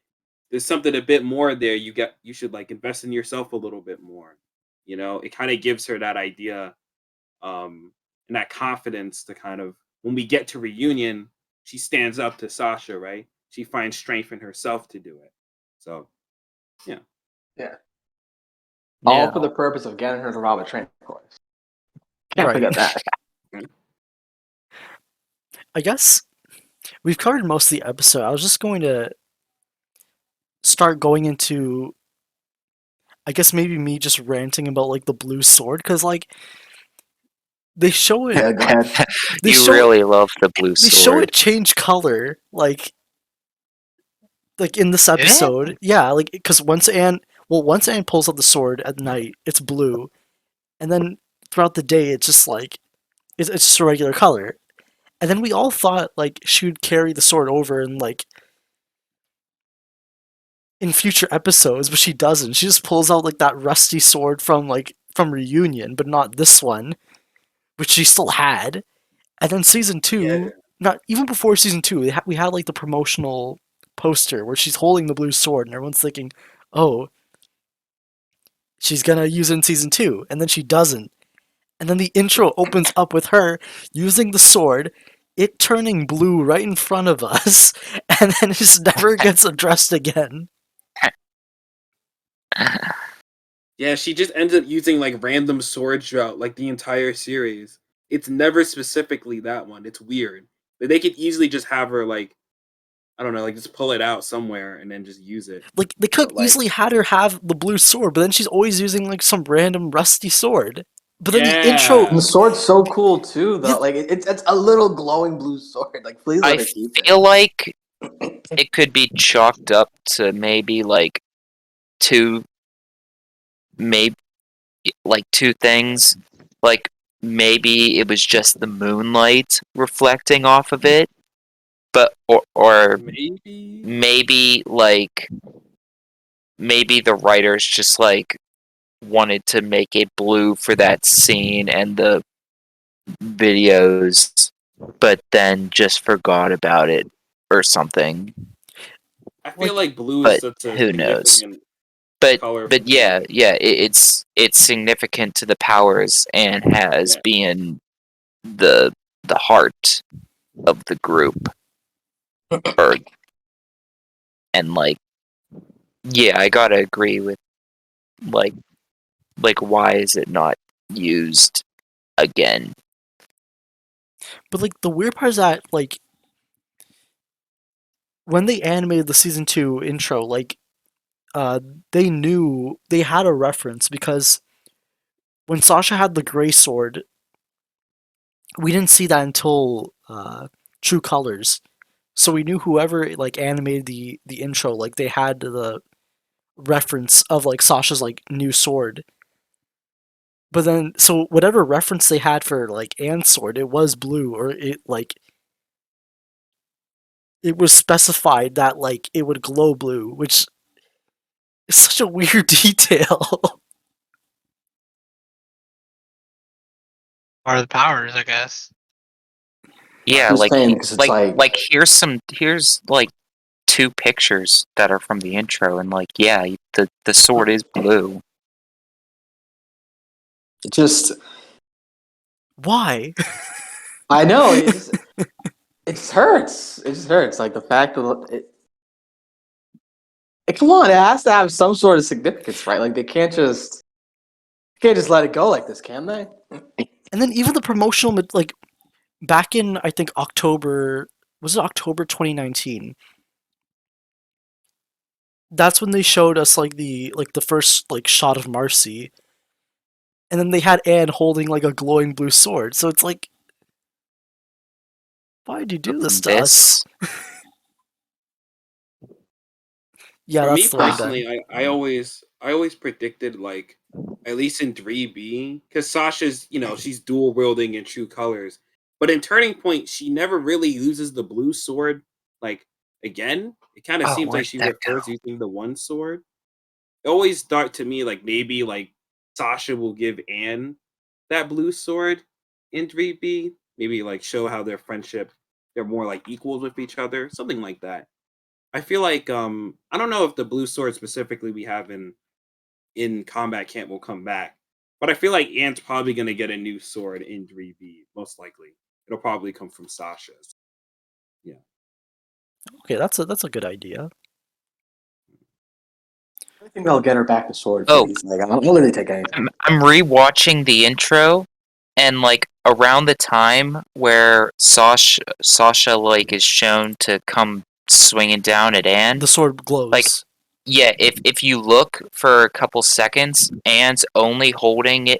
there's something a bit more there. You should like invest in yourself a little bit more." It kind of gives her that idea, and that confidence to kind of when we get to reunion, she stands up to Sasha, right? She finds strength in herself to do it. So, yeah. All for the purpose of getting her to rob a train, of course. Can't forget that. I guess we've covered most of the episode. I was just going to start going into, I guess maybe me just ranting about like the blue sword, because like they show it. Yeah, go ahead. Really love the blue sword. They show it change color, like in this episode. Yeah, like because once Anne pulls out the sword at night, it's blue, and then throughout the day, it's just like it's just a regular color. And then we all thought like she would carry the sword over and like in future episodes, but she doesn't. She just pulls out like that rusty sword from Reunion, but not this one, which she still had. And then season 2, not even before season 2, we had like the promotional poster where she's holding the blue sword, and everyone's thinking, "Oh, she's gonna use it in season 2," and then she doesn't. And then the intro opens up with her using the sword, it turning blue right in front of us, and then it just never gets addressed again. Yeah, she just ends up using like random swords throughout like the entire series. It's never specifically that one. It's weird. They could easily just have her like, I don't know, like just pull it out somewhere and then just use it. Like they could easily had her have the blue sword, but then she's always using like some random rusty sword. But then the intro, the sword's so cool too, though. Like it's a little glowing blue sword. Like please let her keep it. I feel like it could be chalked up to maybe like two things. Like maybe it was just the moonlight reflecting off of it, but or maybe the writers just like wanted to make it blue for that scene and the videos, but then just forgot about it or something. I feel like blue is such a who knows? But color. yeah, it's significant to the powers and has Yeah. been the heart of the group. And like, yeah, I gotta agree with like why is it not used again? But like the weird part is that like when they animated the season 2 intro, like they knew they had a reference because when Sasha had the gray sword, we didn't see that until True Colors. So we knew whoever like animated the intro, like they had the reference of like Sasha's like new sword. But then, so whatever reference they had for like Anne's sword, it was blue, or it like it was specified that like it would glow blue, which is such a weird detail. Or the powers, I guess. Yeah, Just saying because it's like here's like 2 pictures that are from the intro, and like, yeah, the sword is blue. it just. Why? I know it just hurts. It just hurts. Like the fact that come on, it has to have some sort of significance, right? Like they can't just let it go like this, can they? And then even the promotional like back in I think October, was it October 2019? That's when they showed us like the first like shot of Marcy. And then they had Anne holding like a glowing blue sword. So it's like, why'd you do this to us? Yeah, For me that's the one, Ben. personally, I always predicted, like, at least in 3B, because Sasha's, she's dual wielding in True Colors, but in Turning Point, she never really uses the blue sword. Like, again, it kind of Oh, seems like where'd she that go? prefers using the one sword. It always thought to me like maybe like Sasha will give Anne that blue sword in 3B. Maybe like show how their friendship, they're more like equals with each other, something like that. I feel like I don't know if the blue sword specifically we have in Combat Camp will come back, but I feel like Anne's probably gonna get a new sword in 3B, most likely. It'll probably come from Sasha's. Yeah. Okay, that's a good idea. I think they'll get her back to sword Oh, phase. Like I'll literally take anything. I'm rewatching the intro, and like around the time where Sasha like is shown to come swinging down at Anne, The sword glows. like, yeah, if you look for a couple seconds, Anne's only holding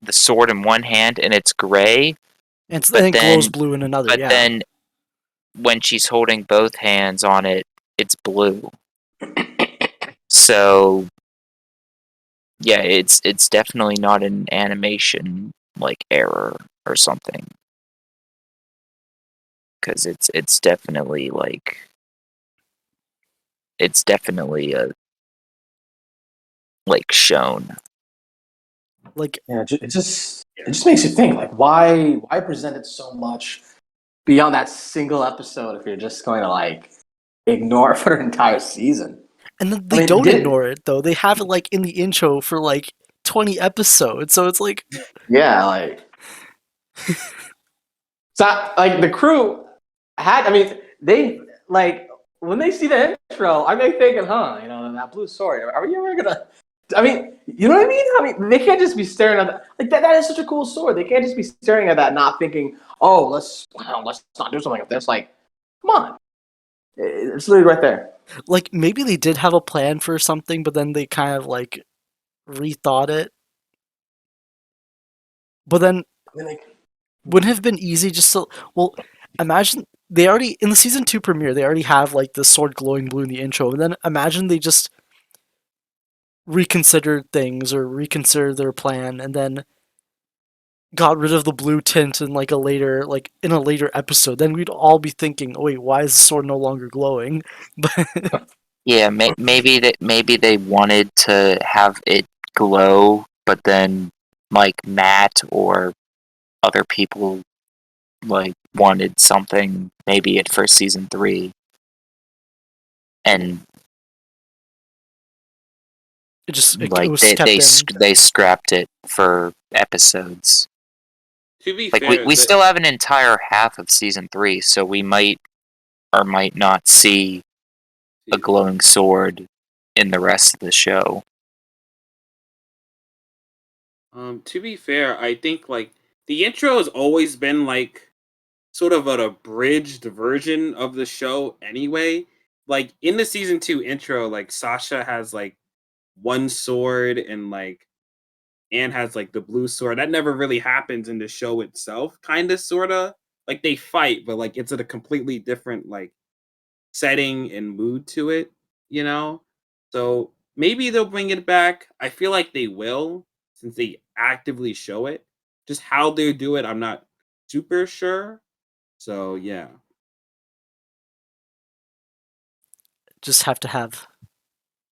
the sword in one hand, and it's gray. and But it then, glows blue in another, but yeah. then when she's holding both hands on it, it's blue. So yeah, it's definitely not an animation like error or something, because it's definitely like a like shown. Like, Yeah, it just makes you think. Like why present it so much beyond that single episode if you're just going to like ignore it for an entire season? and then I they mean, don't did it? ignore it though. They have it like in the intro for like 20 episodes. So it's like, Yeah, like so. Like the crew had. I mean, they like when they see the intro, I may thinking, huh? That blue sword. Are we ever gonna? I mean, you know what I mean? I mean, they can't just be staring at that. Like that is such a cool sword. They can't just be staring at that, not thinking, oh, let's not do something like this. Like, come on, it's literally right there. like maybe they did have a plan for something, but then they kind of like rethought it. But then I mean, like, wouldn't it have been easy just to, well, imagine they already in the season 2 premiere they already have like the sword glowing blue in the intro, and then imagine they just reconsidered things or reconsidered their plan and then got rid of the blue tint in like in a later episode. Then we'd all be thinking, oh wait, why is the sword no longer glowing? But Yeah, maybe they wanted to have it glow, but then like Matt or other people like wanted something maybe it for season 3, and it was kept in. they scrapped it for episodes. To be Like fair, we still have an entire half of season 3, so we might or might not see a glowing sword in the rest of the show. To be fair, I think like the intro has always been like sort of an abridged version of the show anyway. Like in the season 2 intro, like Sasha has like one sword and like Anne has like the blue sword. That never really happens in the show itself, kind of sorta. Like they fight, but like it's at a completely different like setting and mood to it, you know? So maybe they'll bring it back. I feel like they will, since they actively show it. Just how they do it, I'm not super sure. So yeah. Just have to have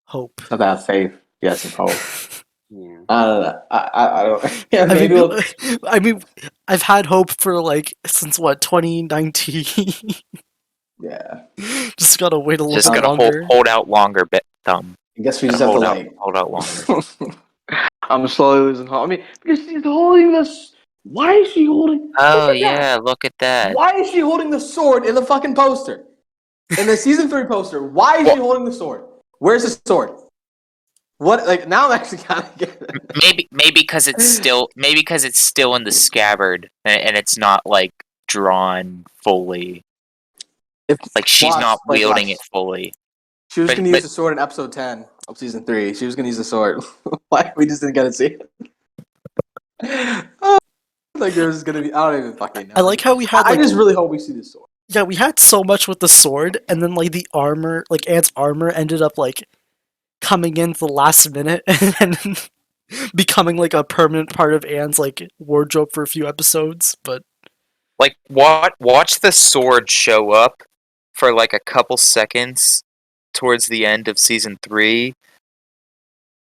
hope. Have to have faith. Yes, and hope. Yeah. I don't know. I don't. Yeah, I maybe mean, we'll. I mean, I've had hope for like since what 2019. Yeah. Just gotta wait a little Just bit gotta longer. hold out longer, thumb. I guess we Gotta just have to hold out longer. I'm slowly losing hope. I mean, because she's holding this. Why is she holding? Oh Look at yeah, that. look at that. Why is she holding the sword in the fucking poster? In the season 3 poster, why is she holding the sword? Where's the sword? What? Like now, I'm actually kind of getting it. Maybe because it's still in the scabbard and it's not like drawn fully. Like she's not wielding it fully. She was But- gonna use but- the sword in episode 10 of season 3. She was gonna use the sword. Why we just didn't get to see it? Oh, like there was gonna be. I don't even fucking know. I like how we had I like just really hope we see the sword. yeah, we had so much with the sword, and then like the armor, like Anne's armor, ended up like coming in the last minute and then becoming like a permanent part of Anne's like wardrobe for a few episodes. But Like watch the sword show up for like a couple seconds towards the end of season 3.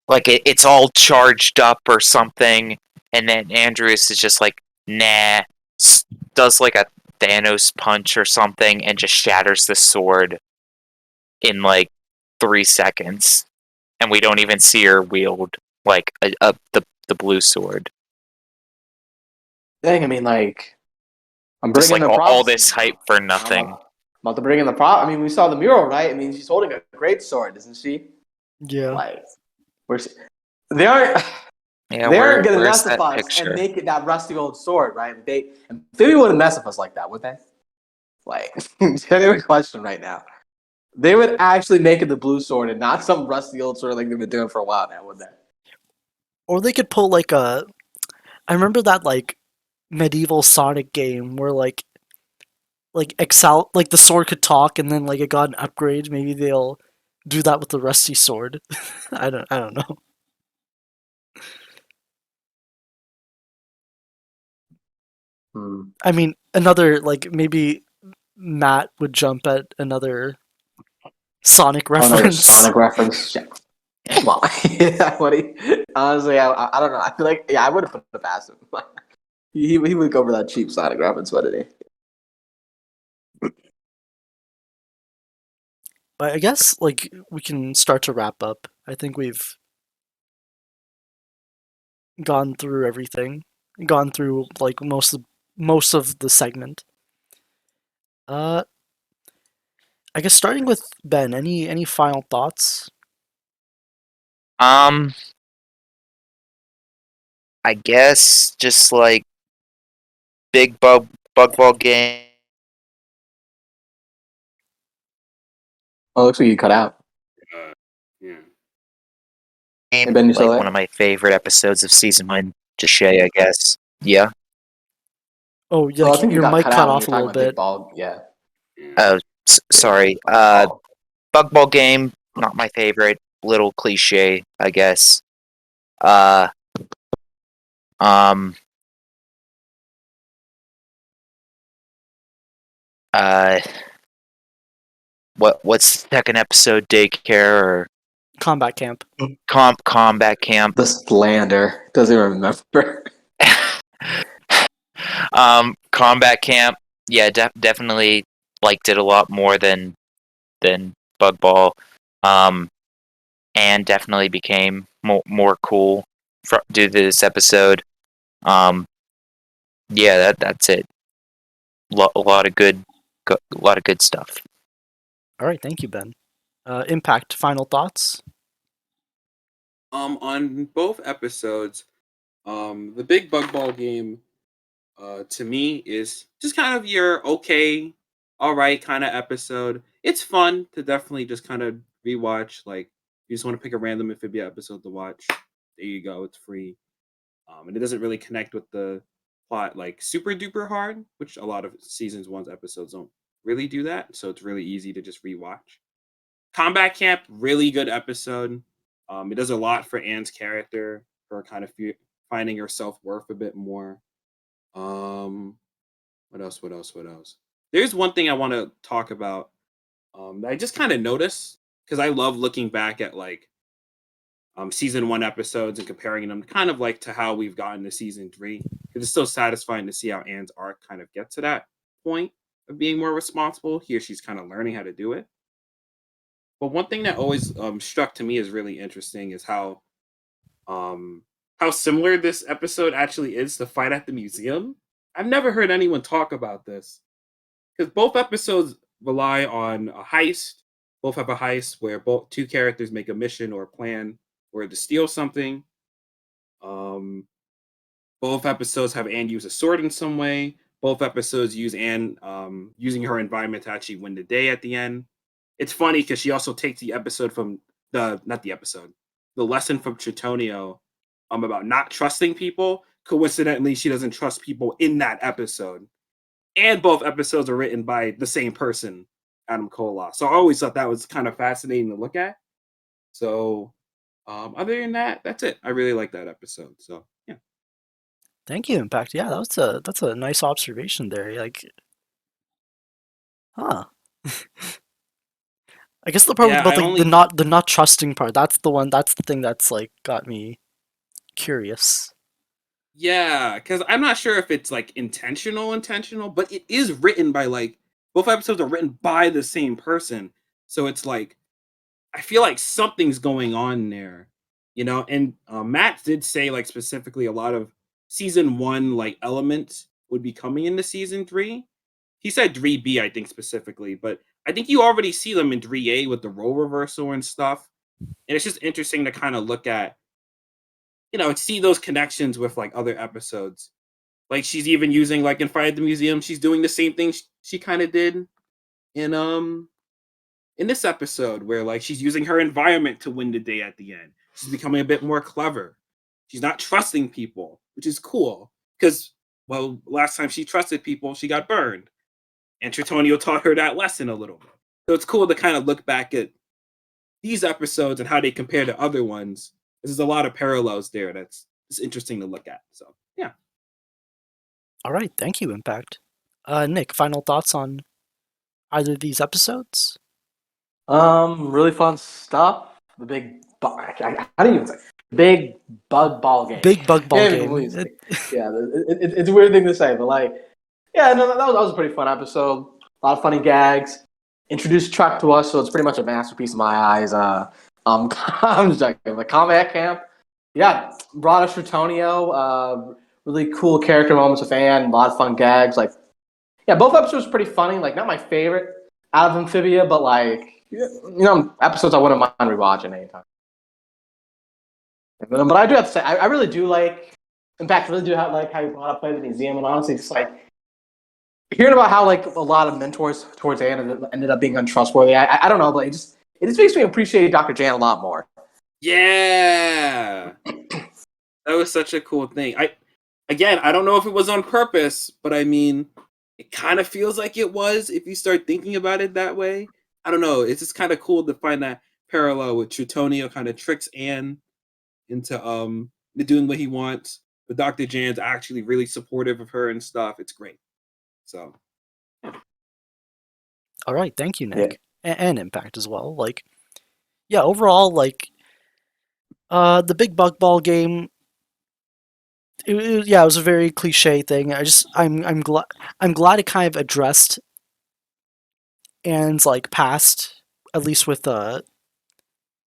Like it's all charged up or something, and then Andrews is just like, nah, does like a Thanos punch or something, and just shatters the sword in like 3 seconds, and we don't even see her wield like the blue sword. Dang, I mean, like, I'm Just bringing like the all props. this hype for nothing. I'm about to bring in the prop. I mean, we saw the mural, right? I mean, she's holding a great sword, isn't she? yeah, Like, where's they aren't. Yeah, They aren't gonna where's mess with that us picture? and make it that rusty old sword, right? And Phoebe wouldn't mess with us like that, would they? Like, genuine question right now. They would actually make it the blue sword and not some rusty old sword like they've been doing for a while now, would they? or they could pull like a. I remember that like medieval Sonic game where like Excel like the sword could talk and then like it got an upgrade. Maybe they'll do that with the rusty sword. I don't know. I mean, another like maybe Matt would jump at another Sonic Another reference. Sonic reference. Yeah. Well, yeah, honestly, I don't know. I feel like, yeah, I would have put it past him. he would go for that cheap Sonic reference, wouldn't he? But I guess like we can start to wrap up. I think we've gone through everything. Gone through like most of the segment. I guess starting with Ben, any final thoughts? I guess just like big Bugball game. Oh, looks like you cut out. Yeah. Hey, Ben, you still Like there? one of my favorite episodes of season 1. Just Shay, I guess. Yeah. Oh, yeah, Well, I think you your got mic cut cut out when off a you were little talking about Big bit. Ball. Yeah. Oh, sorry. Oh. Bugball game, not my favorite. Little cliche, I guess. Uh, um, uh, what's the second episode? Daycare or Combat camp. combat camp? The slander. Doesn't even remember. Combat camp. Yeah, definitely liked it a lot more than Bugball. And definitely became more cool due to this episode. Yeah, that's it. A lot of good stuff. All right, thank you, Ben. Impact, final thoughts? On both episodes, the big Bugball game, to me is just kind of your okay, all right kind of episode. It's fun to definitely just kind of rewatch. Like, you just want to pick a random Amphibia episode to watch. There you go. It's free. And it doesn't really connect with the plot like super duper hard, which a lot of seasons one's episodes don't really do that. So it's really easy to just rewatch. Combat Camp, really good episode. It does a lot for Anne's character, her kind of finding her self worth a bit more. What else? What else? What else? There's one thing I want to talk about that I just kind of noticed because I love looking back at like season 1 episodes and comparing them kind of like to how we've gotten to season 3. Because it's so satisfying to see how Anne's arc kind of gets to that point of being more responsible. Here she's kind of learning how to do it. But one thing that always struck to me as really interesting is how similar this episode actually is to Fight at the Museum. I've never heard anyone talk about this because both episodes rely on a heist. Both have a heist where both two characters make a mission or a plan or to steal something. Both episodes have Anne use a sword in some way. Both episodes use Anne using her environment to actually win the day at the end. It's funny because she also takes the episode from the lesson from Tritonio about not trusting people. Coincidentally, she doesn't trust people in that episode. And both episodes are written by the same person, Adam Koloff. So I always thought that was kind of fascinating to look at. So other than that, that's it. I really like that episode. So yeah. Thank you, Impact. Yeah, that's a nice observation there. Like, huh. I guess the part Yeah, about I like only- the not trusting part, that's the thing that's like got me curious. Yeah, because I'm not sure if it's like intentional, but it is written by like both episodes are written by the same person. So it's like I feel like something's going on there, you know. And Matt did say like specifically a lot of season 1 like elements would be coming into season 3. He said 3B, I think specifically, but I think you already see them in 3A with the role reversal and stuff. And it's just interesting to kind of look at, you know, see those connections with like other episodes. Like she's even using like in Fight at the Museum, she's doing the same thing she kind of did in this episode where like she's using her environment to win the day at the end. She's becoming a bit more clever. She's not trusting people, which is cool because well, last time she trusted people, she got burned. And Tritonio taught her that lesson a little bit. So it's cool to kind of look back at these episodes and how they compare to other ones. There's a lot of parallels there that's interesting to look at. So yeah. All right, thank you, Impact. Nick, final thoughts on either of these episodes? Really fun stuff. The big how do you even say big Bugball game? Big Bugball Can't even game. believe it. Yeah, it's a weird thing to say, but like, yeah, no, that was a pretty fun episode. A lot of funny gags. Introduced Chuck to us, so it's pretty much a masterpiece in my eyes. I'm just joking. The Combat Camp, yeah, brought us Tritonio. Really cool character moments with Anne. A lot of fun gags. Like, yeah, both episodes were pretty funny. Like, not my favorite out of Amphibia, but like, you know, episodes I wouldn't mind rewatching anytime. But I do have to say, I really do like. In fact, I really do like how you brought up Fight at the Museum, and honestly, just like hearing about how like a lot of mentors towards Anne ended up being untrustworthy. I don't know, but it just makes me appreciate Dr. Jan a lot more. Yeah. That was such a cool thing. I don't know if it was on purpose, but I mean, it kind of feels like it was if you start thinking about it that way. I don't know. It's just kind of cool to find that parallel with Tritonio kind of tricks Anne into doing what he wants. But Dr. Jan's actually really supportive of her and stuff. It's great. So All right, thank you, Nick, and Impact as well. Like, yeah, overall, like, the big Bugball game. It was a very cliche thing. I'm glad it kind of addressed Anne's like past, at least with her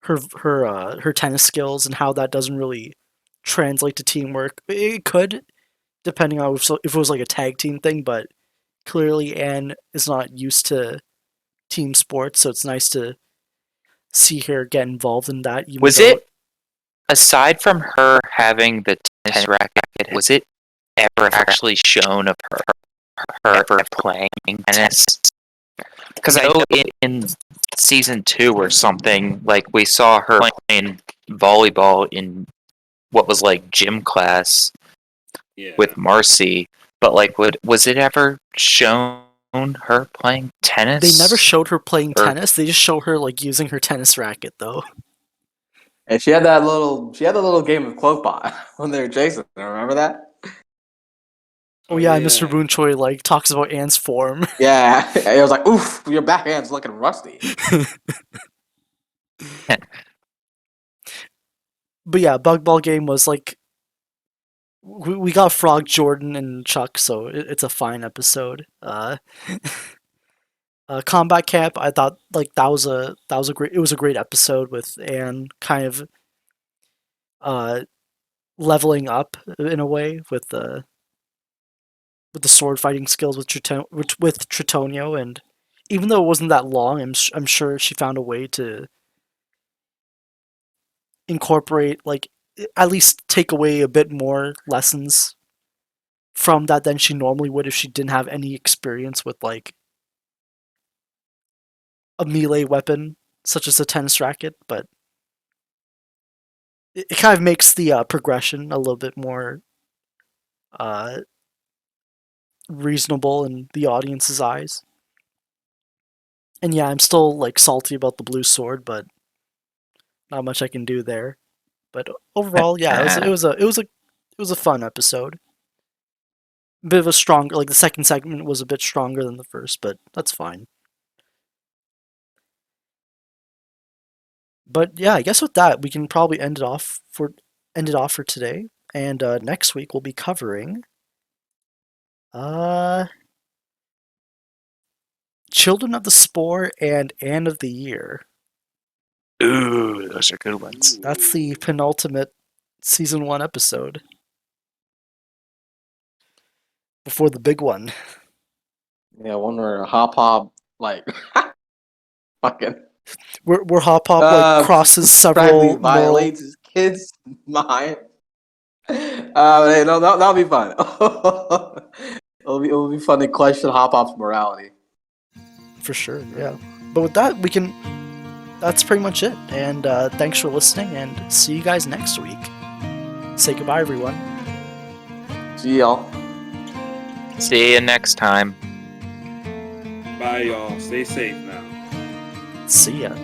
her tennis skills and how that doesn't really translate to teamwork. It could, depending on if it was like a tag team thing, but clearly Anne is not used to team sports, so it's nice to see her get involved in that. Even Was though, it, aside from her having the tennis racket, was it ever actually shown of her ever playing tennis? Because I know in season 2 or something, like we saw her playing volleyball in what was like gym class Yeah. with Marcy, but like, was it ever shown her playing tennis? they never showed her playing Or- tennis. They just show her like using her tennis racket, though. And she had that little game of cloakbot when they were chasing her. Remember that? Oh yeah, Mr. Boonchoy like talks about Anne's form. Yeah, it was like, oof, your backhand's looking rusty. But yeah, Bugball game was like we got Frog Jordan and Chuck, so it's a fine episode. Combat Camp, I thought like that was a great episode with Anne kind of leveling up in a way with the sword fighting skills with Tritonio, and even though it wasn't that long, I'm sure she found a way to incorporate, like, at least take away a bit more lessons from that than she normally would if she didn't have any experience with like a melee weapon such as a tennis racket. But it kind of makes the progression a little bit more reasonable in the audience's eyes. And yeah, I'm still like salty about the blue sword, but not much I can do there. But overall, yeah, it was a fun episode. A bit of a stronger, like the second segment was a bit stronger than the first, but that's fine. But yeah, I guess with that we can probably end it off for today. And next week we'll be covering Children of the Spore and Anne of the Year. Ooh, those are good ones. That's the penultimate season 1 episode. Before the big one. Yeah, one where Hop like fucking Where Hop like crosses several violates his kid's mind. Hey, no, that'll be fun. It'll be fun to question Hop's morality. For sure, yeah. But with that, that's pretty much it. And thanks for listening, and see you guys next week. Say goodbye, everyone. See y'all. See you next time. Bye, y'all. Stay safe now. See ya.